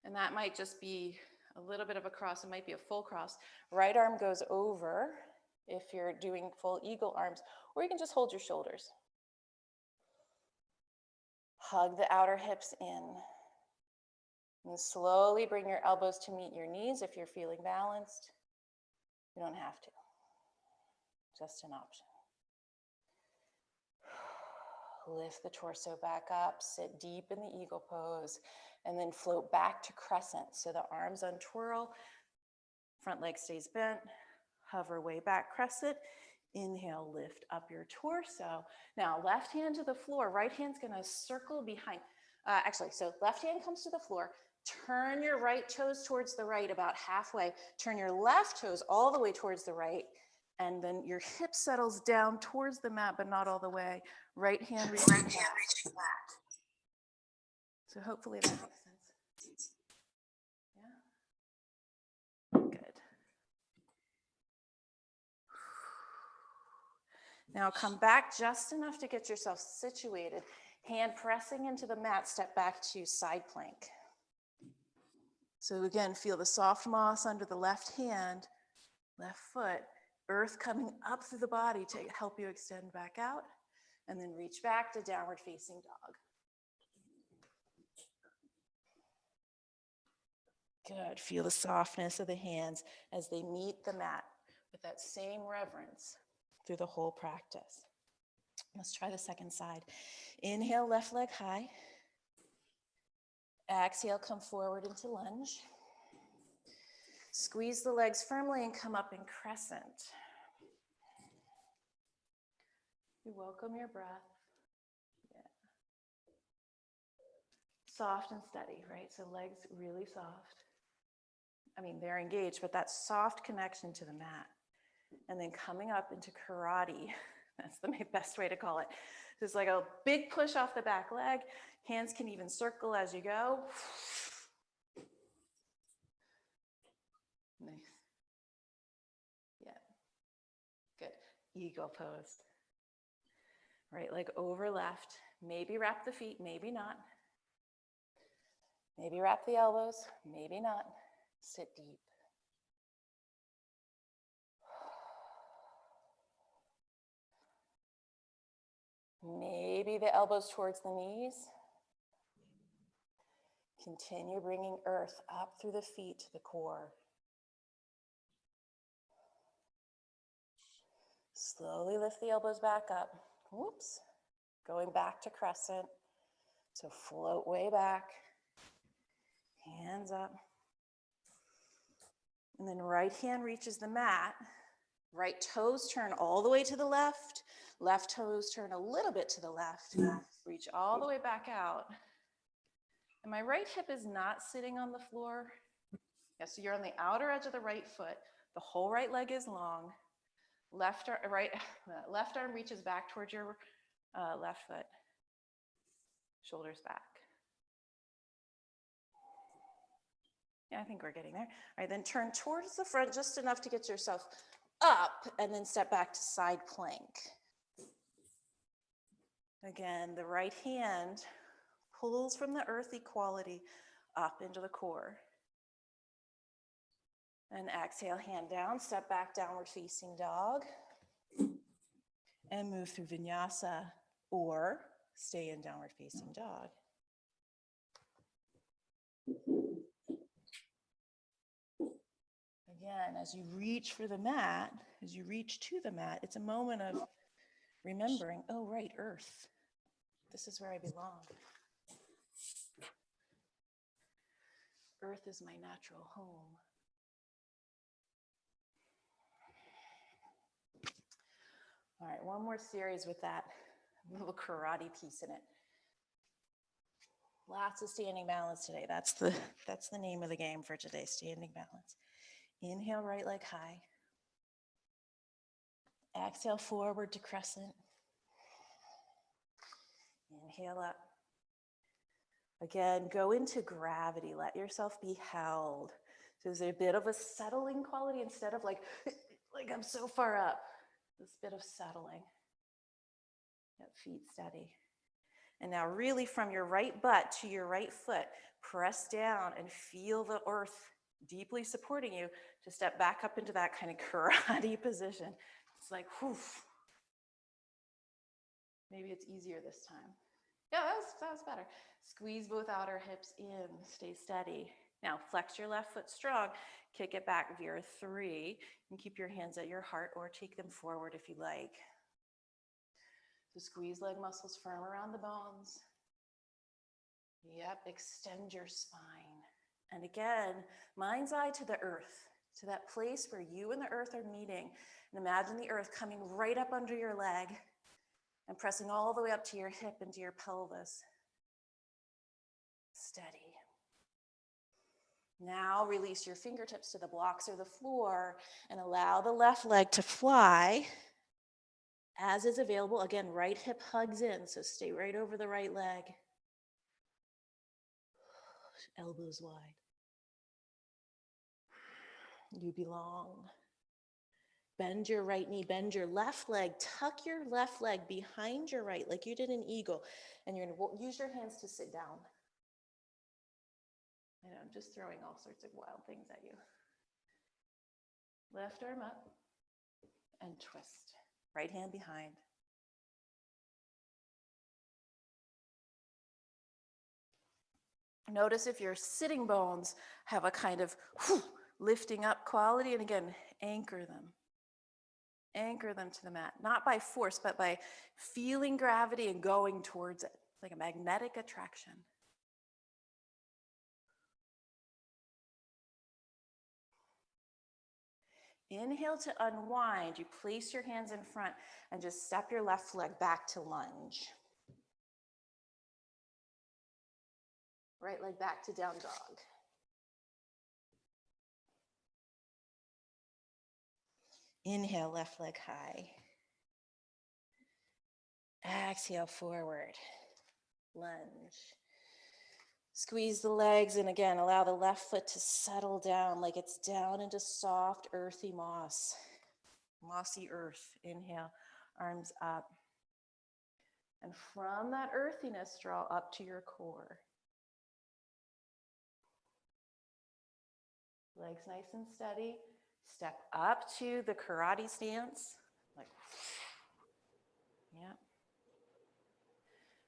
And that might just be a little bit of a cross. It might be a full cross. Right arm goes over if you're doing full eagle arms, or you can just hold your shoulders. Hug the outer hips in. And slowly bring your elbows to meet your knees if you're feeling balanced. You don't have to. Just an option. Lift the torso back up, sit deep in the eagle pose, and then float back to crescent. So the arms untwirl, front leg stays bent, hover way back, crescent. Inhale, lift up your torso. Now, left hand to the floor, right hand's gonna circle behind. So left hand comes to the floor, turn your right toes towards the right about halfway, turn your left toes all the way towards the right, and then your hip settles down towards the mat, but not all the way. Right hand reaching back. So hopefully that makes sense. Yeah? Good. Now come back just enough to get yourself situated. Hand pressing into the mat, step back to side plank. So again, feel the soft moss under the left hand, left foot, earth coming up through the body to help you extend back out, and then reach back to downward facing dog. Good, feel the softness of the hands as they meet the mat with that same reverence through the whole practice. Let's try the second side. Inhale, left leg high. Exhale, come forward into lunge. Squeeze the legs firmly and come up in crescent. You welcome your breath. Yeah. Soft and steady, right? So legs really soft. I mean, they're engaged, but that soft connection to the mat. And then coming up into karate. That's the best way to call it. Just like a big push off the back leg. Hands can even circle as you go. Nice. Yeah. Good. Eagle pose. Right leg over left. Maybe wrap the feet, maybe not. Maybe wrap the elbows, maybe not. Sit deep. Maybe the elbows towards the knees. Continue bringing earth up through the feet to the core. Slowly lift the elbows back up. Whoops. Going back to crescent. So float way back. Hands up. And then right hand reaches the mat. Right toes turn all the way to the left. Left toes turn a little bit to the left. Reach all the way back out. And my right hip is not sitting on the floor. Yeah, so you're on the outer edge of the right foot. The whole right leg is long. Left arm reaches back towards your left foot. Shoulders back. Yeah, I think we're getting there. All right, then turn towards the front just enough to get yourself up and then step back to side plank. Again, the right hand pulls from the earthy quality up into the core. And exhale, hand down, step back, downward facing dog. And move through vinyasa or stay in downward facing dog. Again, as you reach for the mat, as you reach to the mat, it's a moment of remembering, oh, right, earth. This is where I belong. Earth is my natural home. All right, one more series with that little karate piece in it. Lots of standing balance today. That's the name of the game for today, standing balance. Inhale, right leg high. Exhale, forward to crescent. Inhale up. Again, go into gravity. Let yourself be held. So there's a bit of a settling quality instead of like I'm so far up. This bit of settling. Yep, feet steady. And now really from your right butt to your right foot, press down and feel the earth deeply supporting you to step back up into that kind of karate position. It's like, whew. Maybe it's easier this time. Yeah, that was better. Squeeze both outer hips in, stay steady. Now flex your left foot strong, kick it back via 3, and keep your hands at your heart or take them forward if you like. So squeeze leg muscles firm around the bones. Yep, extend your spine. And again, mind's eye to the earth, to that place where you and the earth are meeting. And imagine the earth coming right up under your leg and pressing all the way up to your hip and to your pelvis. Steady. Now release your fingertips to the blocks or the floor and allow the left leg to fly as is available. Again, right hip hugs in, so stay right over the right leg. Elbows wide. You belong. Bend your right knee, bend your left leg, tuck your left leg behind your right like you did an eagle, and you're going to use your hands to sit down. I know, I'm just throwing all sorts of wild things at you. Left arm up and twist. Right hand behind. Notice if your sitting bones have a kind of lifting up quality, and again, anchor them. Anchor them to the mat, not by force, but by feeling gravity and going towards it, like a magnetic attraction. Inhale to unwind. You place your hands in front and just step your left leg back to lunge. Right leg back to down dog. Inhale, left leg high. Exhale, forward. Lunge. Squeeze the legs and again, allow the left foot to settle down like it's down into soft, earthy moss. Mossy earth. Inhale, arms up. And from that earthiness, draw up to your core. Legs nice and steady. Step up to the karate stance. Like, yeah.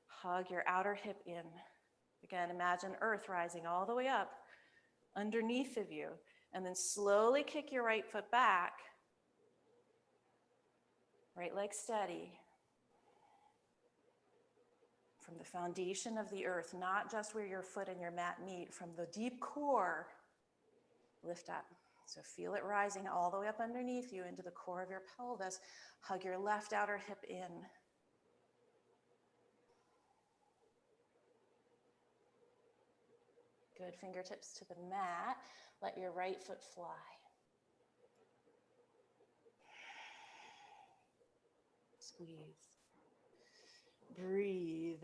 Hug your outer hip in. Again, imagine earth rising all the way up underneath of you. And then slowly kick your right foot back. Right leg steady. From the foundation of the earth, not just where your foot and your mat meet, from the deep core, lift up. So feel it rising all the way up underneath you into the core of your pelvis. Hug your left outer hip in. Good, fingertips to the mat. Let your right foot fly. Squeeze. Breathe.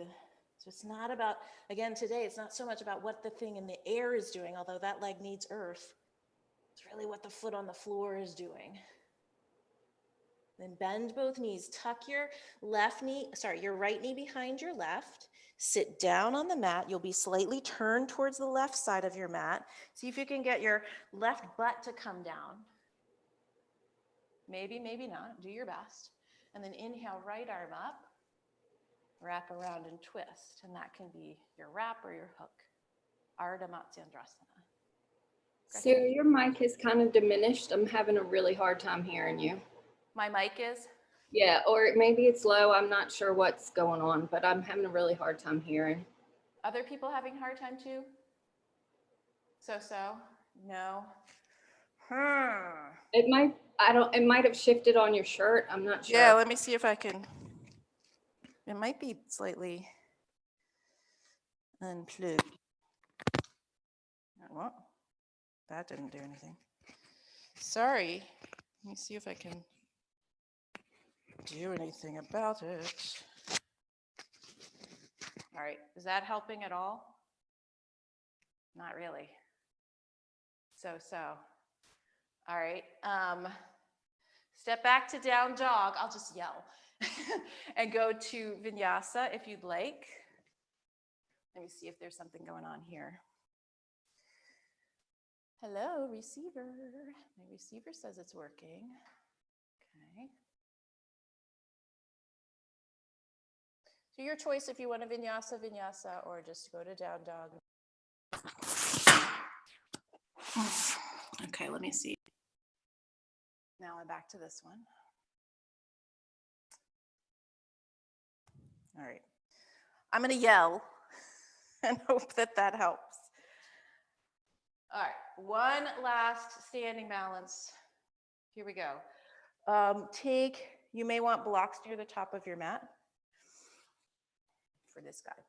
So it's not about, again, today, it's not so much about what the thing in the air is doing, although that leg needs earth. It's really what the foot on the floor is doing. Then bend both knees. Tuck your your right knee behind your left. Sit down on the mat. You'll be slightly turned towards the left side of your mat. See if you can get your left butt to come down. Maybe, maybe not. Do your best. And then inhale, right arm up. Wrap around and twist. And that can be your wrap or your hook. Ardha Matsyendrasana. Sarah, your mic is kind of diminished. I'm having a really hard time hearing you. My mic is? Yeah, or maybe it's low. I'm not sure what's going on, but I'm having a really hard time hearing. Other people having a hard time too? So? No? It might have shifted on your shirt. I'm not sure. Yeah, let me see if I can. It might be slightly unplugged. Well, that didn't do anything. Sorry. Let me see if I can do anything about it. All right, is that helping at all? Not really. So. All right, step back to down dog. I'll just yell. And go to vinyasa if you'd like. Let me see if there's something going on here. Hello, receiver. My receiver says it's working. Okay. So your choice if you want a vinyasa, or just go to down dog. Okay, let me see. Now I'm back to this one. All right. I'm going to yell and hope that that helps. All right, one last standing balance. Here we go. You may want blocks near the top of your mat for this guy.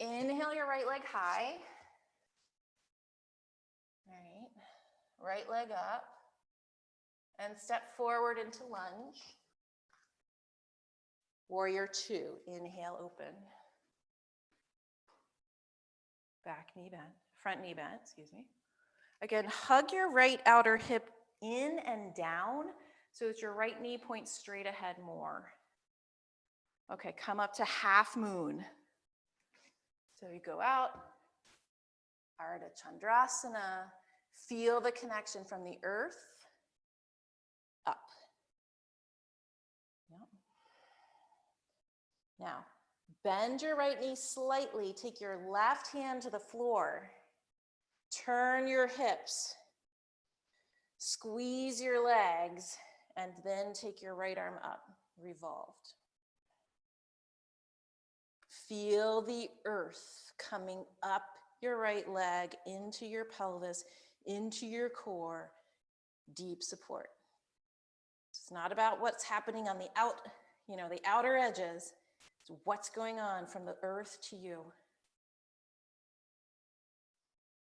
Inhale your right leg high. All right, right leg up. And step forward into lunge. Warrior two, inhale, open. Back knee bend, front knee bend, excuse me. Again, hug your right outer hip in and down so that your right knee points straight ahead more. Okay, come up to half moon. So you go out, Ardha Chandrasana, feel the connection from the earth up. Yep. Now, bend your right knee slightly, take your left hand to the floor, turn your hips, squeeze your legs, and then take your right arm up, revolved. Feel the earth coming up your right leg into your pelvis, into your core, deep support. It's not about what's happening on the outer edges. It's what's going on from the earth to you.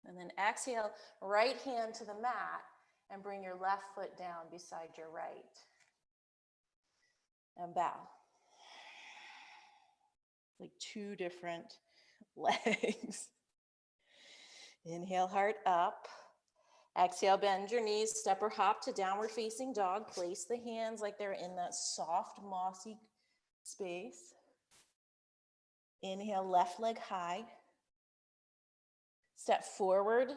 And then exhale, right hand to the mat and bring your left foot down beside your right. And bow. Like two different legs. Inhale, heart up. Exhale, bend your knees, step or hop to downward facing dog. Place the hands like they're in that soft, mossy space. Inhale, left leg high. Step forward.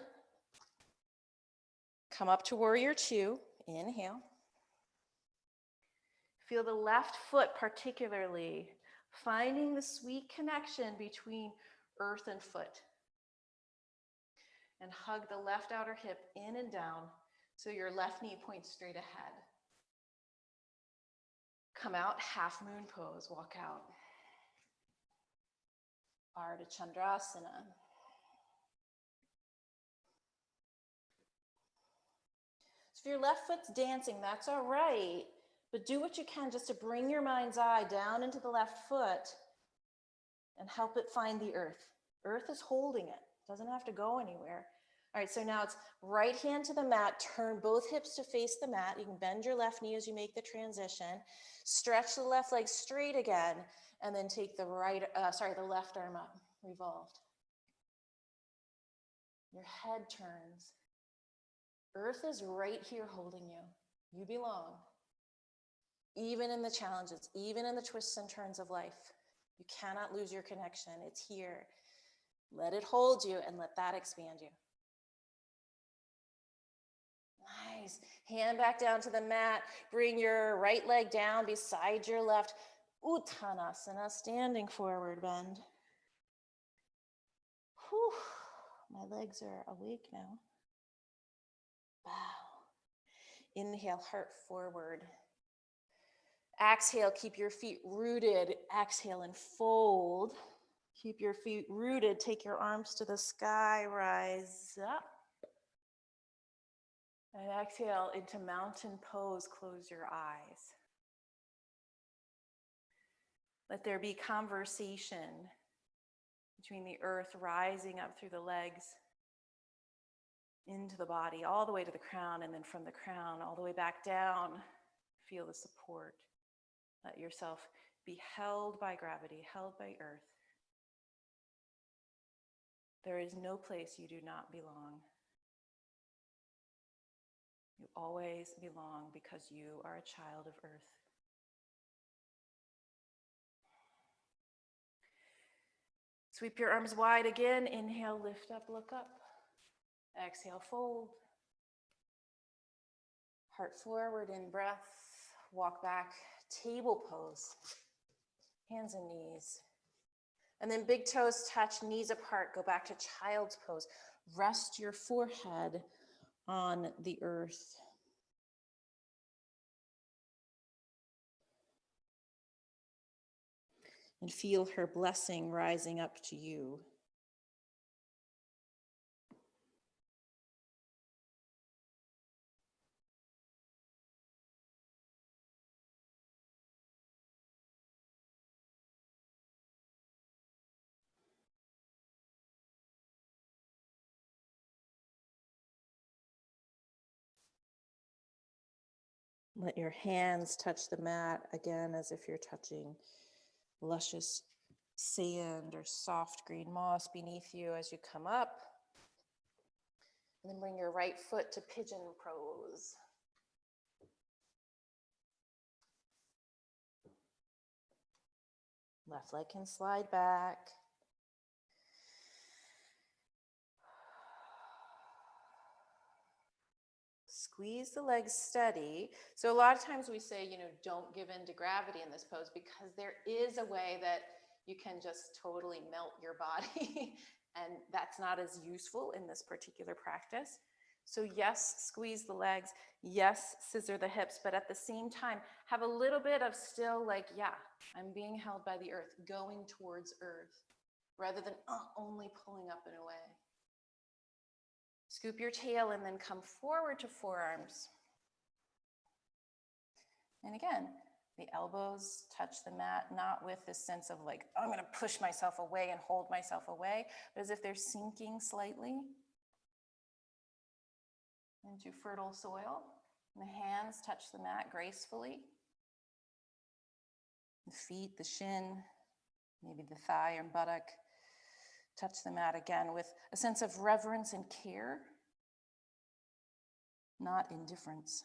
Come up to warrior two. Inhale. Feel the left foot particularly, finding the sweet connection between earth and foot. And hug the left outer hip in and down so your left knee points straight ahead. Come out, half moon pose, walk out. Ardha Chandrasana. So if your left foot's dancing, that's all right, but do what you can just to bring your mind's eye down into the left foot and help it find the earth. Earth is holding it. Doesn't have to go anywhere. All right, so now it's right hand to the mat, turn both hips to face the mat. You can bend your left knee as you make the transition. Stretch the left leg straight again, and then take the the left arm up, revolved. Your head turns. Earth is right here holding you. You belong. Even in the challenges, even in the twists and turns of life, you cannot lose your connection. It's here. Let it hold you and let that expand you. Nice. Hand back down to the mat. Bring your right leg down beside your left. Uttanasana, standing forward bend. Whew. My legs are awake now. Bow. Inhale, heart forward. Exhale, keep your feet rooted. Exhale and fold. Keep your feet rooted. Take your arms to the sky. Rise up. And exhale into mountain pose. Close your eyes. Let there be conversation between the earth rising up through the legs into the body, all the way to the crown, and then from the crown all the way back down. Feel the support. Let yourself be held by gravity, held by earth. There is no place you do not belong. You always belong because you are a child of earth. Sweep your arms wide again. Inhale, lift up, look up. Exhale, fold. Heart forward in breath. Walk back, table pose. Hands and knees. And then big toes touch, knees apart. Go back to child's pose. Rest your forehead on the earth. And feel her blessing rising up to you. Let your hands touch the mat again as if you're touching luscious sand or soft green moss beneath you as you come up. And then bring your right foot to pigeon pose. Left leg can slide back. Squeeze the legs steady. So a lot of times we say, don't give in to gravity in this pose, because there is a way that you can just totally melt your body and that's not as useful in this particular practice. So yes, squeeze the legs. Yes, scissor the hips, but at the same time, have a little bit of still I'm being held by the earth, going towards earth, rather than only pulling up and away. Scoop your tail and then come forward to forearms. And again, the elbows touch the mat, not with this sense of I'm going to push myself away and hold myself away, but as if they're sinking slightly into fertile soil. And the hands touch the mat gracefully. The feet, the shin, maybe the thigh and buttock, touch the mat again with a sense of reverence and care, not indifference.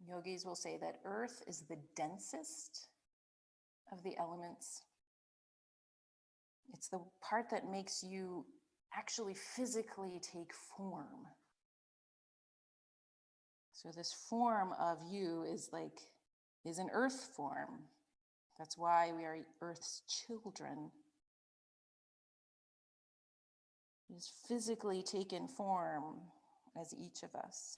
Yogis will say that earth is the densest of the elements. It's the part that makes you actually physically take form. So this form of you is an earth form. That's why we are earth's children. It is physically taken form as each of us.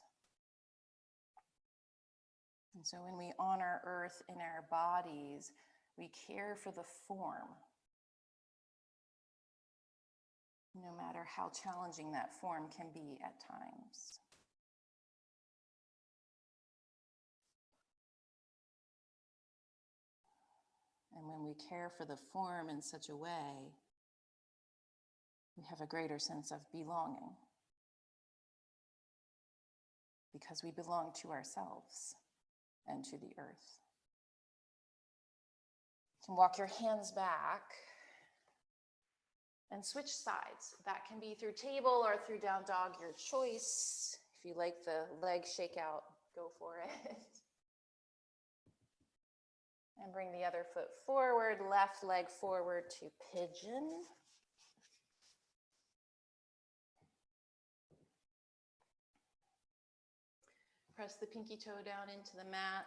And so when we honor earth in our bodies, we care for the form, no matter how challenging that form can be at times. when we care for the form in such a way, we have a greater sense of belonging because we belong to ourselves and to the earth. You can walk your hands back and switch sides. That can be through table or through down dog, your choice. If you like the leg shake out, go for it. And bring the other foot forward, left leg forward to pigeon. Press the pinky toe down into the mat.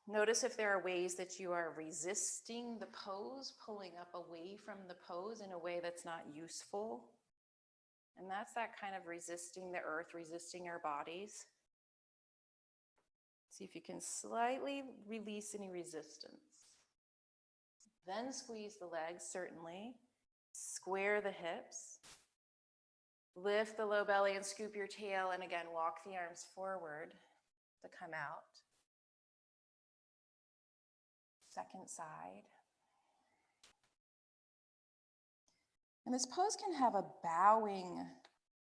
Notice if there are ways that you are resisting the pose, pulling up away from the pose in a way that's not useful. And that's that kind of resisting the earth, resisting our bodies. See if you can slightly release any resistance. Then squeeze the legs, certainly. Square the hips. Lift the low belly and scoop your tail. And again, walk the arms forward to come out. Second side. And this pose can have a bowing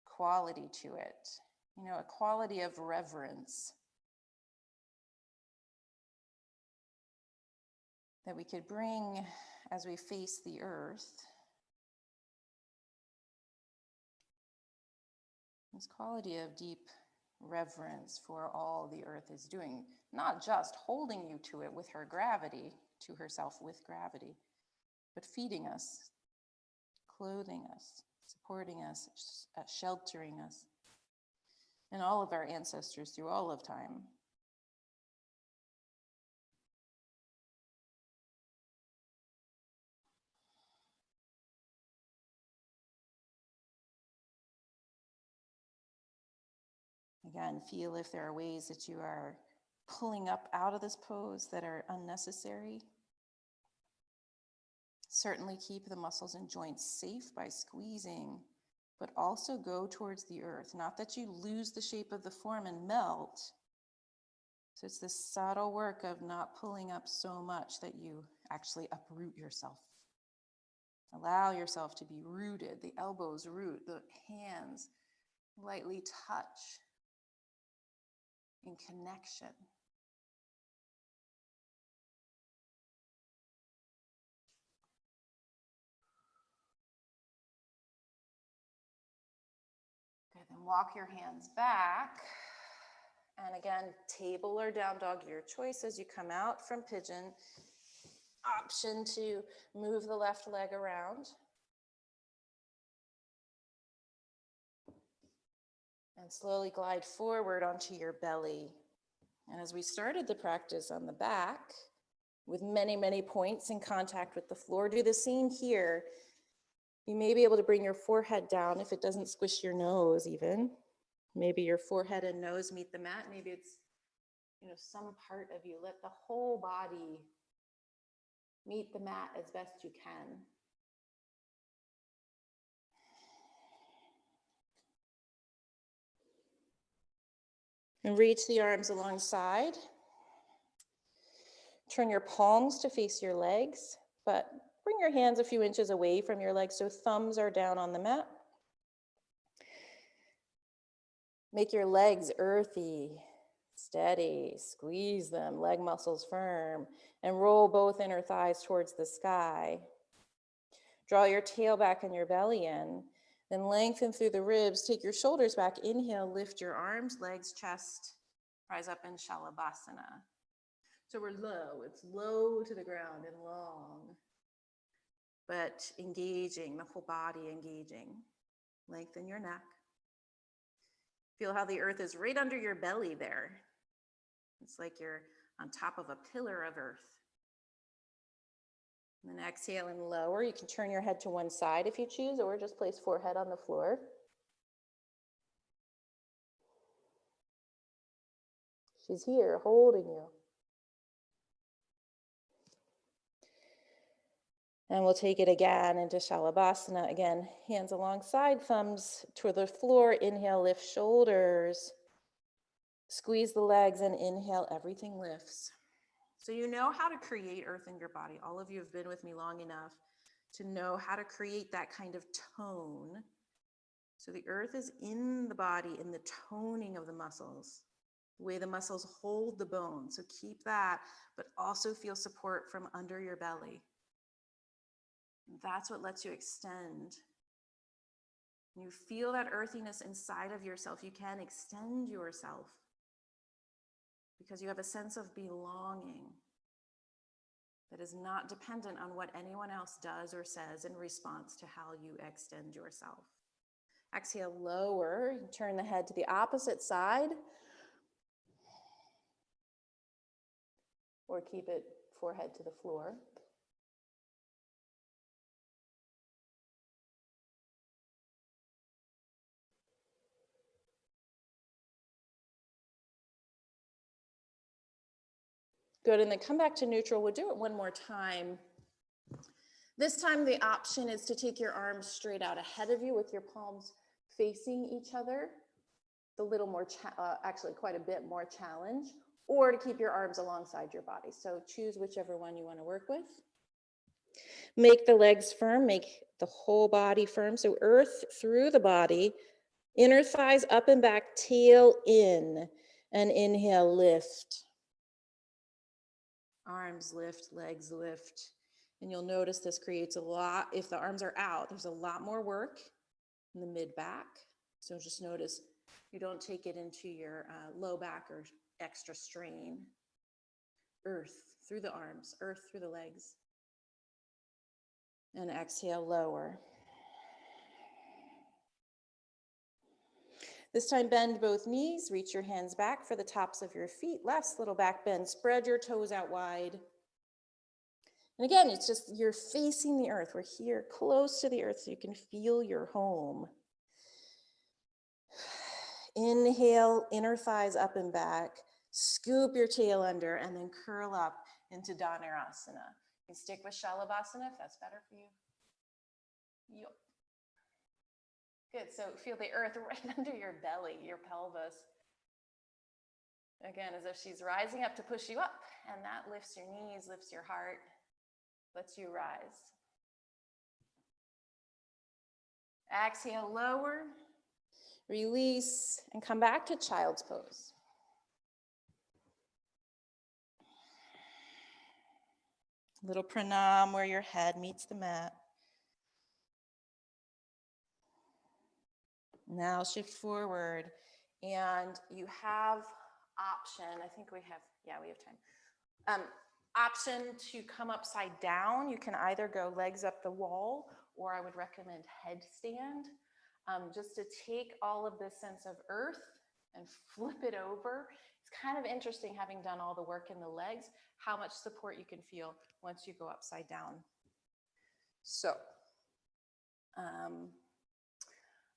quality to it, a quality of reverence that we could bring as we face the earth. This quality of deep reverence for all the earth is doing, not just holding you to it with her gravity, to herself with gravity, but feeding us, clothing us, supporting us, sheltering us, and all of our ancestors through all of time. Again, feel if there are ways that you are pulling up out of this pose that are unnecessary. Certainly keep the muscles and joints safe by squeezing, but also go towards the earth. Not that you lose the shape of the form and melt. So it's this subtle work of not pulling up so much that you actually uproot yourself. Allow yourself to be rooted, the elbows root, the hands lightly touch in connection. Good, then walk your hands back. And again, table or down dog, your choice as you come out from pigeon. Option to move the left leg around. And slowly glide forward onto your belly. And as we started the practice on the back, with many, many points in contact with the floor, do the same here. You may be able to bring your forehead down if it doesn't squish your nose even. Maybe your forehead and nose meet the mat. Maybe it's, some part of you. Let the whole body meet the mat as best you can. And reach the arms alongside. Turn your palms to face your legs, but bring your hands a few inches away from your legs so thumbs are down on the mat. Make your legs earthy, steady, squeeze them, leg muscles firm, and roll both inner thighs towards the sky. Draw your tail back and your belly in, then lengthen through the ribs, take your shoulders back, inhale, lift your arms, legs, chest, rise up in Shalabhasana. So we're low, it's low to the ground and long, but engaging, the whole body engaging. Lengthen your neck. Feel how the earth is right under your belly there. It's like you're on top of a pillar of earth. And then exhale and lower. You can turn your head to one side if you choose, or just place forehead on the floor. She's here, holding you. And we'll take it again into Shalabhasana. Again, hands alongside, thumbs toward the floor. Inhale, lift shoulders. Squeeze the legs and inhale, everything lifts. So you know how to create earth in your body. All of you have been with me long enough to know how to create that kind of tone. So the earth is in the body, in the toning of the muscles, the way the muscles hold the bone. So keep that, but also feel support from under your belly. That's what lets you extend. When you feel that earthiness inside of yourself, you can extend yourself because you have a sense of belonging that is not dependent on what anyone else does or says in response to how you extend yourself. Exhale, lower, turn the head to the opposite side, or keep it forehead to the floor. Good, and then come back to neutral. We'll do it one more time. This time the option is to take your arms straight out ahead of you with your palms facing each other. A little more, actually quite a bit more challenge, or to keep your arms alongside your body. So choose whichever one you want to work with. Make the legs firm, make the whole body firm. So earth through the body, inner thighs up and back, tail in, and inhale, lift. Arms lift, legs lift. And you'll notice this creates a lot, if the arms are out, there's a lot more work in the mid-back. So just notice you don't take it into your low back or extra strain. Earth through the arms, earth through the legs. And exhale, lower. This time, bend both knees, reach your hands back for the tops of your feet. Last little back bend, spread your toes out wide. And again, it's just you're facing the earth. We're here close to the earth so you can feel your home. Inhale, inner thighs up and back. Scoop your tail under and then curl up into Dhanurasana. You can stick with Shalabhasana if that's better for you. Yup. Good, so feel the earth right under your belly, your pelvis. Again, as if she's rising up to push you up, and that lifts your knees, lifts your heart, lets you rise. Exhale, lower, release, and come back to child's pose. Little pranam where your head meets the mat. Now shift forward, and you have option, I think we have time. Option to come upside down. You can either go legs up the wall, or I would recommend headstand, just to take all of this sense of earth and flip it over. It's kind of interesting, having done all the work in the legs, how much support you can feel once you go upside down. So,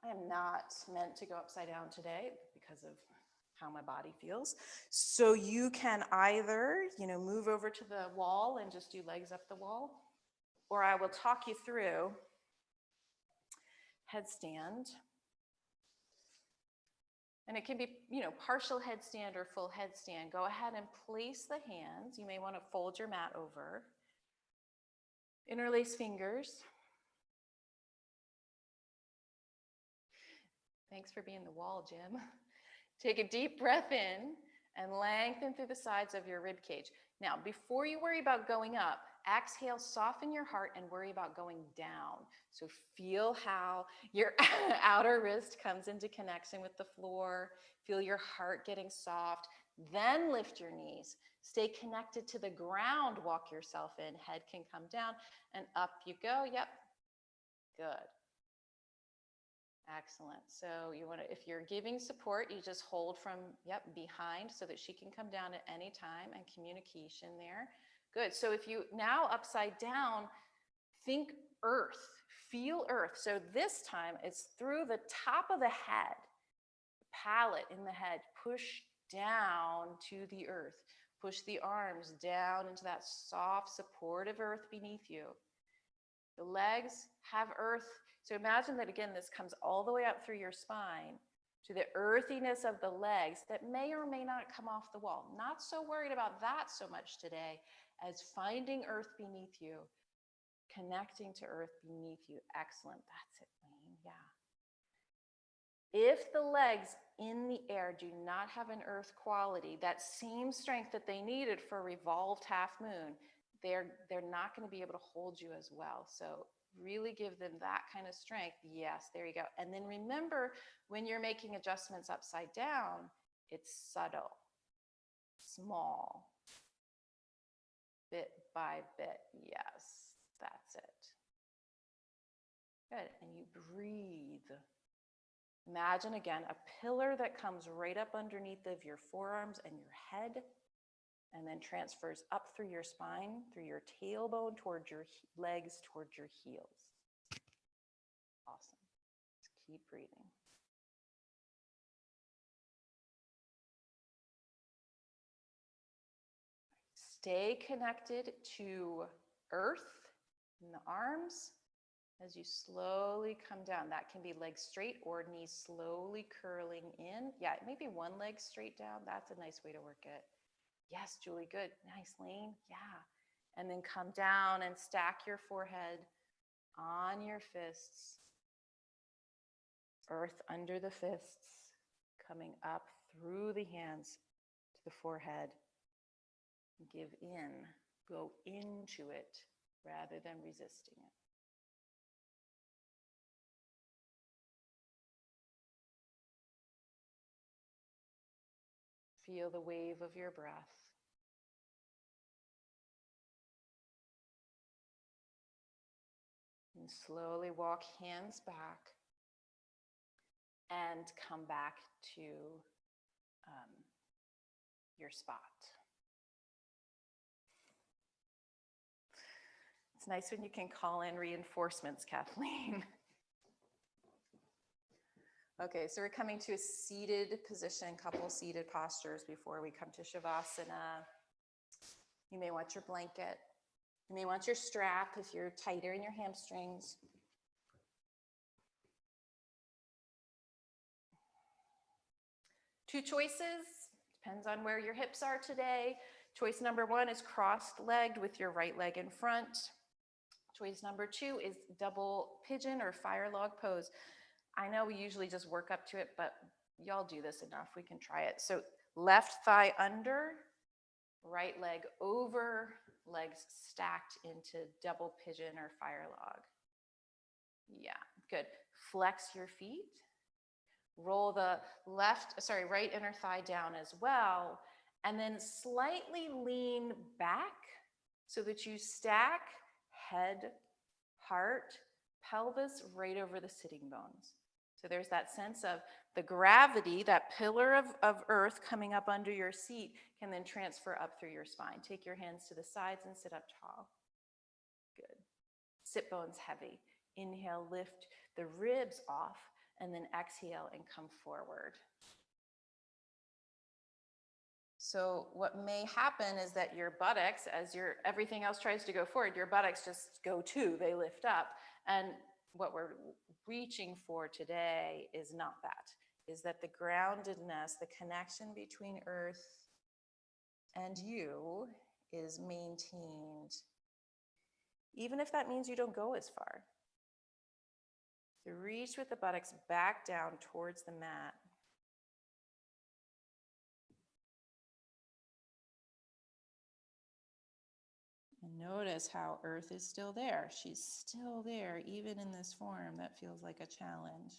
I am not meant to go upside down today because of how my body feels. So you can either, move over to the wall and just do legs up the wall, or I will talk you through headstand. And it can be, partial headstand or full headstand. Go ahead and place the hands. You may want to fold your mat over. Interlace fingers. Thanks for being the wall, Jim. Take a deep breath in and lengthen through the sides of your rib cage. Now, before you worry about going up, exhale, soften your heart, and worry about going down. So feel how your outer wrist comes into connection with the floor. Feel your heart getting soft. Then lift your knees. Stay connected to the ground. Walk yourself in. Head can come down, and up you go. Yep. Good. Excellent. So you want to, if you're giving support, you just hold from, behind so that she can come down at any time, and communication there. Good. So if you now upside down, think earth, feel earth. So this time it's through the top of the head, palate in the head, push down to the earth, push the arms down into that soft, supportive earth beneath you. The legs have earth. So imagine that, again, this comes all the way up through your spine. to the earthiness of the legs that may or may not come off the wall. Not so worried about that so much today as finding earth beneath you, connecting to earth beneath you. Excellent. That's it, Wayne. Yeah. If the legs in the air do not have an earth quality, that same strength that they needed for revolved half moon, they're not going to be able to hold you as well. So really give them that kind of strength. Yes, there you go. And then remember, when you're making adjustments upside down, it's subtle, small, bit by bit. Yes, that's it. Good. And you breathe. Imagine again a pillar that comes right up underneath of your forearms and your head, and then transfers up through your spine, through your tailbone, towards your legs, towards your heels. Awesome. Just keep breathing. Stay connected to earth in the arms as you slowly come down. That can be legs straight or knees slowly curling in. Yeah, maybe one leg straight down. That's a nice way to work it. Yes, Julie, good. Nice, Lane. Yeah. And then come down and stack your forehead on your fists. Earth under the fists, coming up through the hands to the forehead. Give in, go into it rather than resisting it. Feel the wave of your breath. And slowly walk hands back and come back to your spot. It's nice when you can call in reinforcements, Kathleen. Okay, so we're coming to a seated position, couple seated postures before we come to Shavasana. You may want your blanket. You may want your strap if you're tighter in your hamstrings. Two choices, depends on where your hips are today. Choice number one is crossed-legged with your right leg in front. Choice number two is double pigeon or fire log pose. I know we usually just work up to it, but y'all do this enough. We can try it. So left thigh under, right leg over, legs stacked into double pigeon or fire log. Yeah, good. Flex your feet. Roll the right inner thigh down as well. And then slightly lean back so that you stack head, heart, pelvis right over the sitting bones. So there's that sense of the gravity, that pillar of earth coming up under your seat can then transfer up through your spine. Take your hands to the sides and sit up tall. Good. Sit bones heavy. Inhale, lift the ribs off, and then exhale and come forward. So what may happen is that your buttocks, as everything else tries to go forward, your buttocks just go too, they lift up. And what we're reaching for today is not that, is that the groundedness, the connection between earth and you is maintained, even if that means you don't go as far. So reach with the buttocks back down towards the mat. And notice how earth is still there. She's still there, even in this form that feels like a challenge.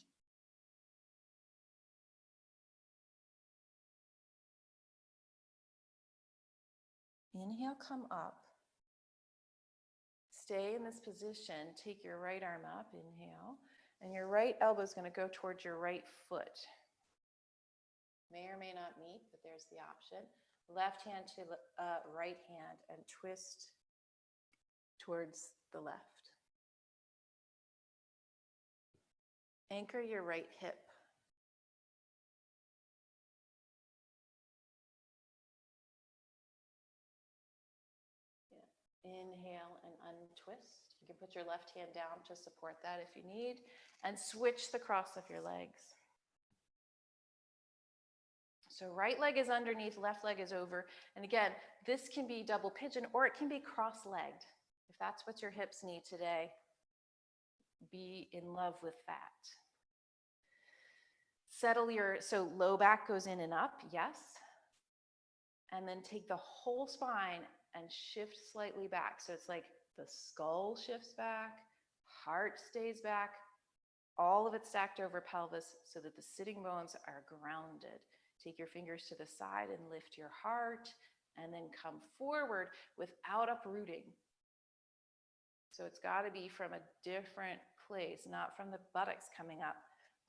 Inhale, come up. Stay in this position. Take your right arm up, inhale. And your right elbow is going to go towards your right foot. May or may not meet, but there's the option. Left hand to right hand and twist towards the left. Anchor your right hip. Yeah. Inhale and untwist. You can put your left hand down to support that if you need, and switch the cross of your legs. So right leg is underneath, left leg is over. And again, this can be double pigeon or it can be cross-legged. If that's what your hips need today, be in love with that. Settle so low back goes in and up, yes. And then take the whole spine and shift slightly back. So it's like the skull shifts back, heart stays back, all of it stacked over pelvis so that the sitting bones are grounded. Take your fingers to the side and lift your heart, and then come forward without uprooting. So it's got to be from a different place, not from the buttocks coming up,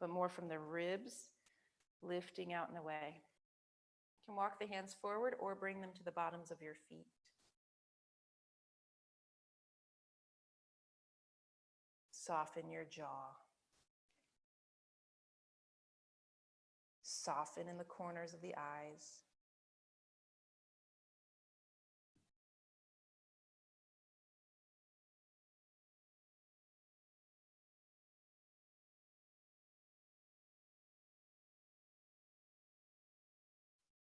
but more from the ribs lifting out and away. You can walk the hands forward or bring them to the bottoms of your feet. Soften your jaw. Soften in the corners of the eyes.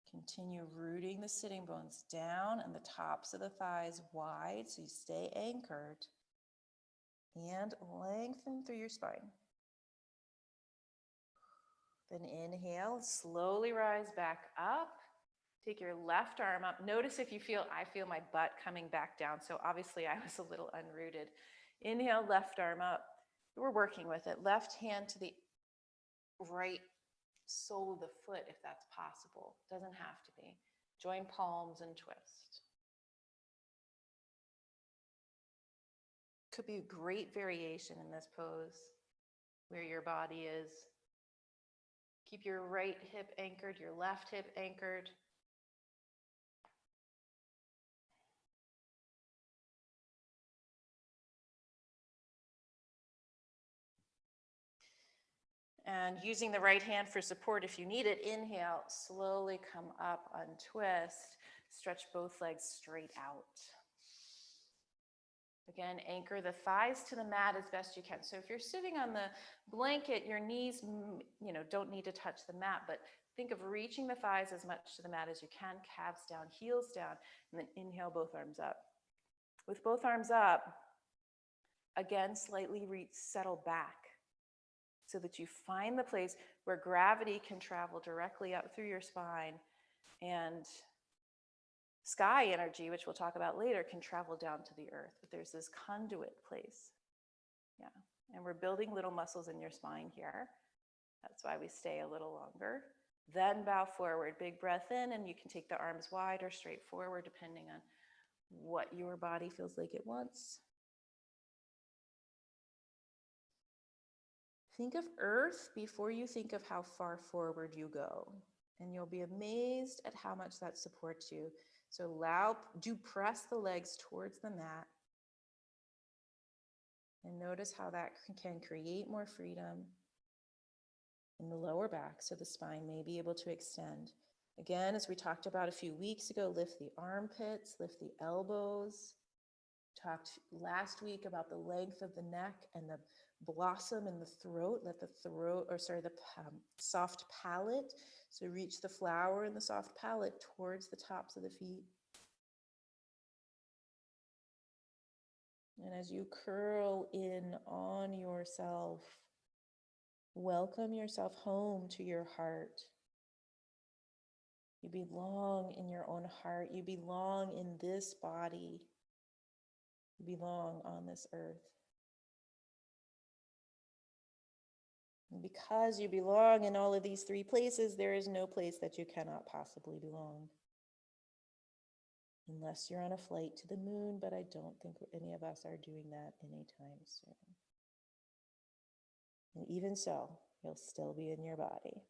Continue rooting the sitting bones down and the tops of the thighs wide so you stay anchored. And lengthen through your spine. Then inhale, slowly rise back up. Take your left arm up. Notice if you feel, I feel my butt coming back down. So obviously I was a little unrooted. Inhale, left arm up. We're working with it. Left hand to the right sole of the foot if that's possible. Doesn't have to be. Join palms and twist. Could be a great variation in this pose where your body is. Keep your right hip anchored, your left hip anchored. And using the right hand for support if you need it, inhale, slowly come up, untwist, stretch both legs straight out. Again, anchor the thighs to the mat as best you can. So if you're sitting on the blanket, your knees, don't need to touch the mat, but think of reaching the thighs as much to the mat as you can, calves down, heels down, and then inhale both arms up. With both arms up, again, slightly settle back so that you find the place where gravity can travel directly up through your spine, and sky energy, which we'll talk about later, can travel down to the earth. But there's this conduit place. Yeah. And we're building little muscles in your spine here. That's why we stay a little longer. Then bow forward, big breath in, and you can take the arms wide or straight forward, depending on what your body feels like it wants. Think of earth before you think of how far forward you go. And you'll be amazed at how much that supports you. So do press the legs towards the mat. And notice how that can create more freedom in the lower back so the spine may be able to extend. Again, as we talked about a few weeks ago, lift the armpits, lift the elbows. Talked last week about the length of the neck and the blossom in the throat. Let the soft palate. So reach the flower in the soft palate towards the tops of the feet. And as you curl in on yourself, welcome yourself home to your heart. You belong in your own heart. You belong in this body. You belong on this earth. And because you belong in all of these three places, there is no place that you cannot possibly belong. Unless you're on a flight to the moon, but I don't think any of us are doing that anytime soon. And even so, you'll still be in your body.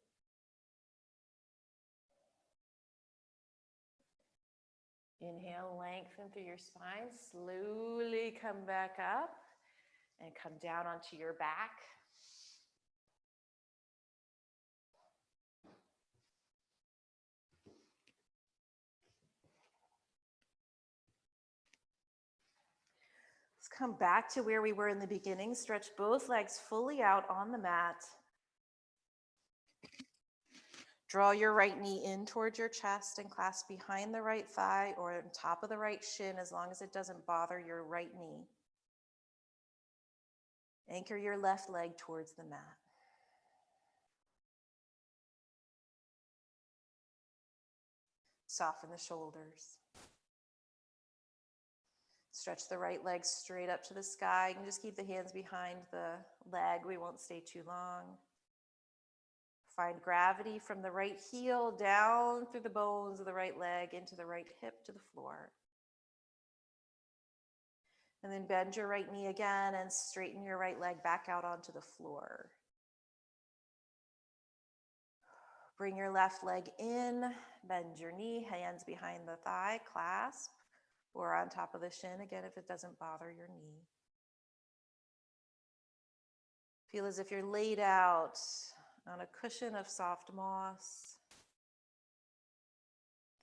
Inhale, lengthen through your spine. Slowly come back up and come down onto your back. Let's come back to where we were in the beginning. Stretch both legs fully out on the mat. Draw your right knee in towards your chest and clasp behind the right thigh or on top of the right shin, as long as it doesn't bother your right knee. Anchor your left leg towards the mat. Soften the shoulders. Stretch the right leg straight up to the sky. You can just keep the hands behind the leg. We won't stay too long. Find gravity from the right heel down through the bones of the right leg into the right hip to the floor. And then bend your right knee again and straighten your right leg back out onto the floor. Bring your left leg in, bend your knee, hands behind the thigh, clasp, or on top of the shin, again, if it doesn't bother your knee. Feel as if you're laid out on a cushion of soft moss.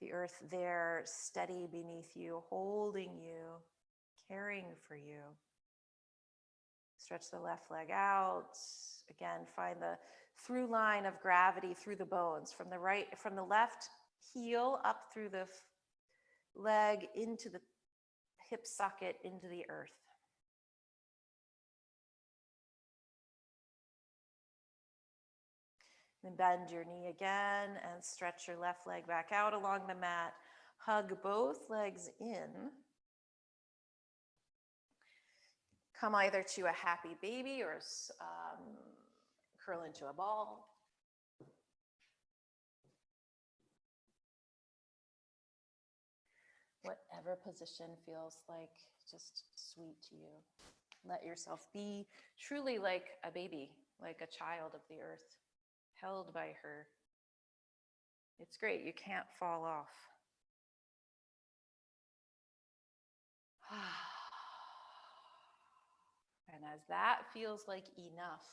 The earth there, steady beneath you, holding you, caring for you. Stretch the left leg out. Again, find the through line of gravity through the bones, from the left heel up through the leg into the hip socket into the earth. Then bend your knee again and stretch your left leg back out along the mat. Hug both legs in. Come either to a happy baby or curl into a ball. Whatever position feels like just sweet to you. Let yourself be truly like a baby, like a child of the earth, held by her. It's great, you can't fall off. And as that feels like enough,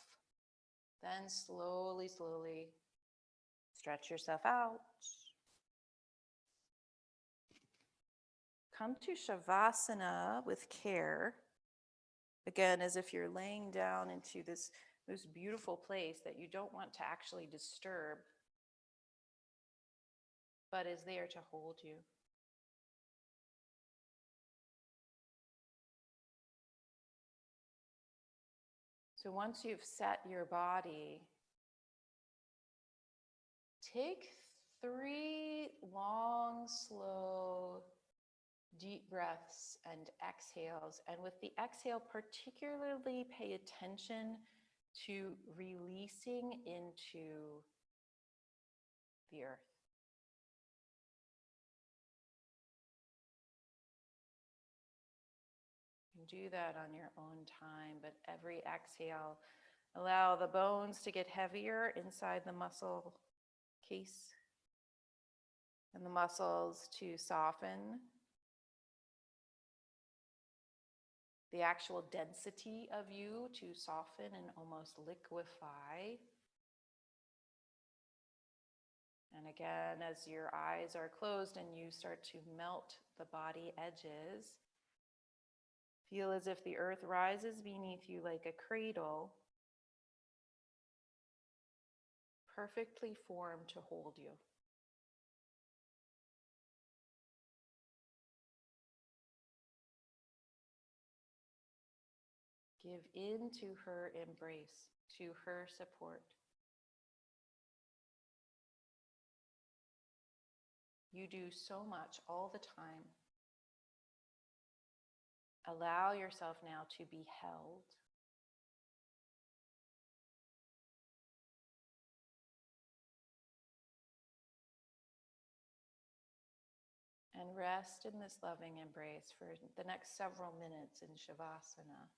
then slowly, slowly stretch yourself out. Come to Shavasana with care. Again, as if you're laying down into this beautiful place that you don't want to actually disturb, but is there to hold you. So once you've set your body, take 3 long, slow, deep breaths and exhales. And with the exhale, particularly pay attention to releasing into the earth. You can do that on your own time, but every exhale, allow the bones to get heavier inside the muscle case and the muscles to soften. The actual density of you to soften and almost liquefy. And again, as your eyes are closed and you start to melt the body edges, feel as if the earth rises beneath you like a cradle, perfectly formed to hold you. Give in to her embrace, to her support. You do so much all the time. Allow yourself now to be held. And rest in this loving embrace for the next several minutes in Shavasana.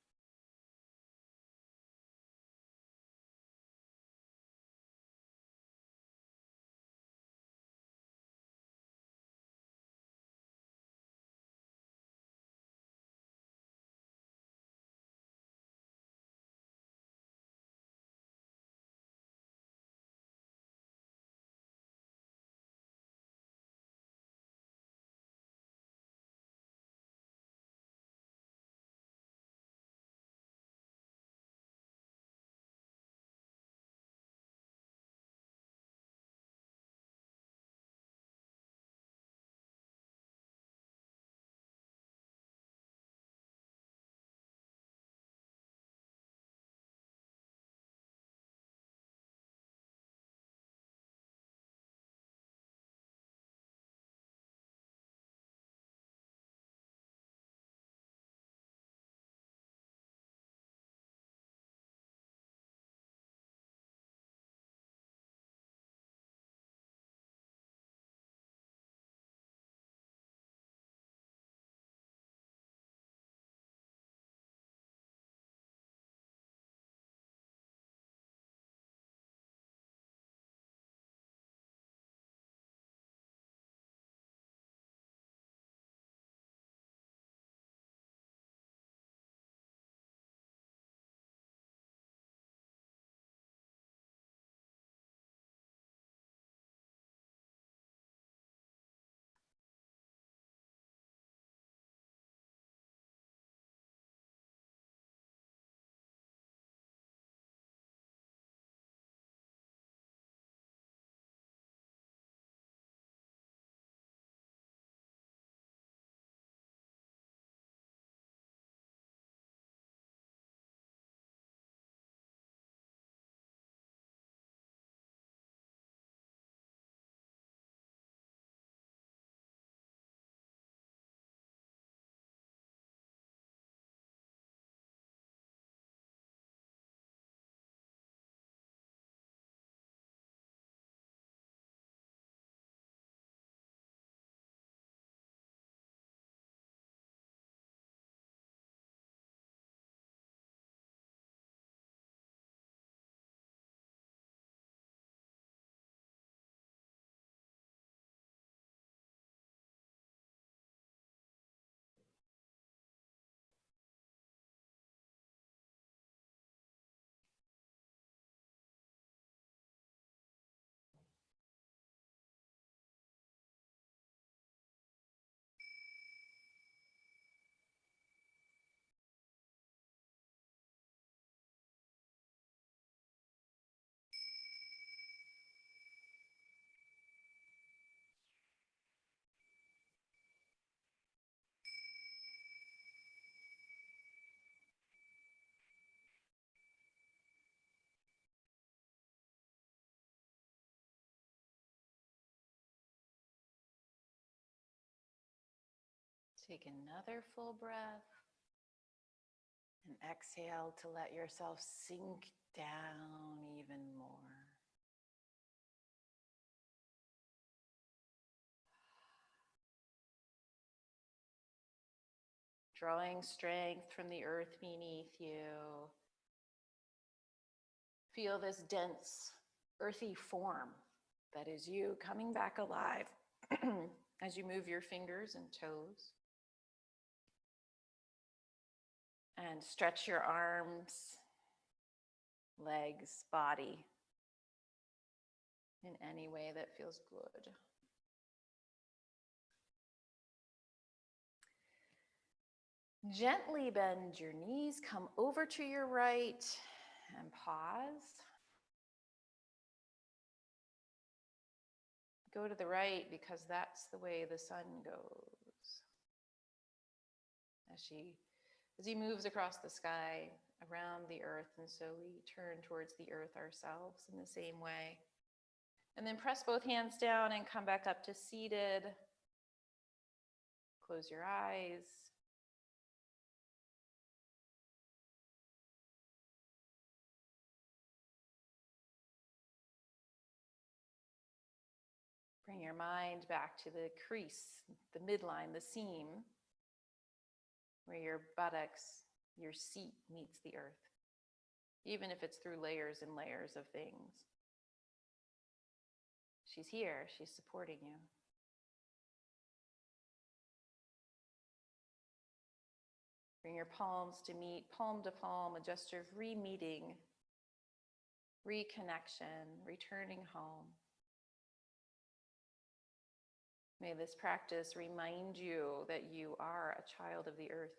Take another full breath and exhale to let yourself sink down even more. Drawing strength from the earth beneath you. Feel this dense, earthy form that is you coming back alive as you move your fingers and toes. And stretch your arms, legs, body in any way that feels good. Gently bend your knees, come over to your right and pause. Go to the right because that's the way the sun goes. As he moves across the sky around the earth, and so we turn towards the earth ourselves in the same way. And then press both hands down and come back up to seated. Close your eyes. Bring your mind back to the crease, the midline, the seam, where your buttocks, your seat meets the earth, even if it's through layers and layers of things. She's here, she's supporting you. Bring your palms to meet, palm to palm, a gesture of re-meeting, reconnection, returning home. May this practice remind you that you are a child of the earth,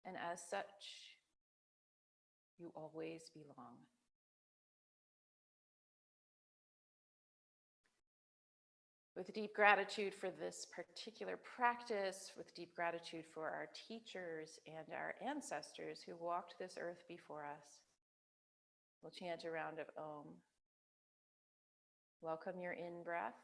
and as such, you always belong. With deep gratitude for this particular practice, with deep gratitude for our teachers and our ancestors who walked this earth before us, we'll chant a round of Om. Welcome your in-breath.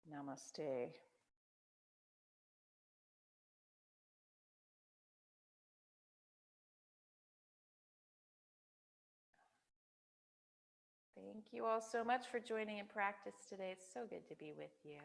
Namaste. Thank you all so much for joining in practice today. It's so good to be with you.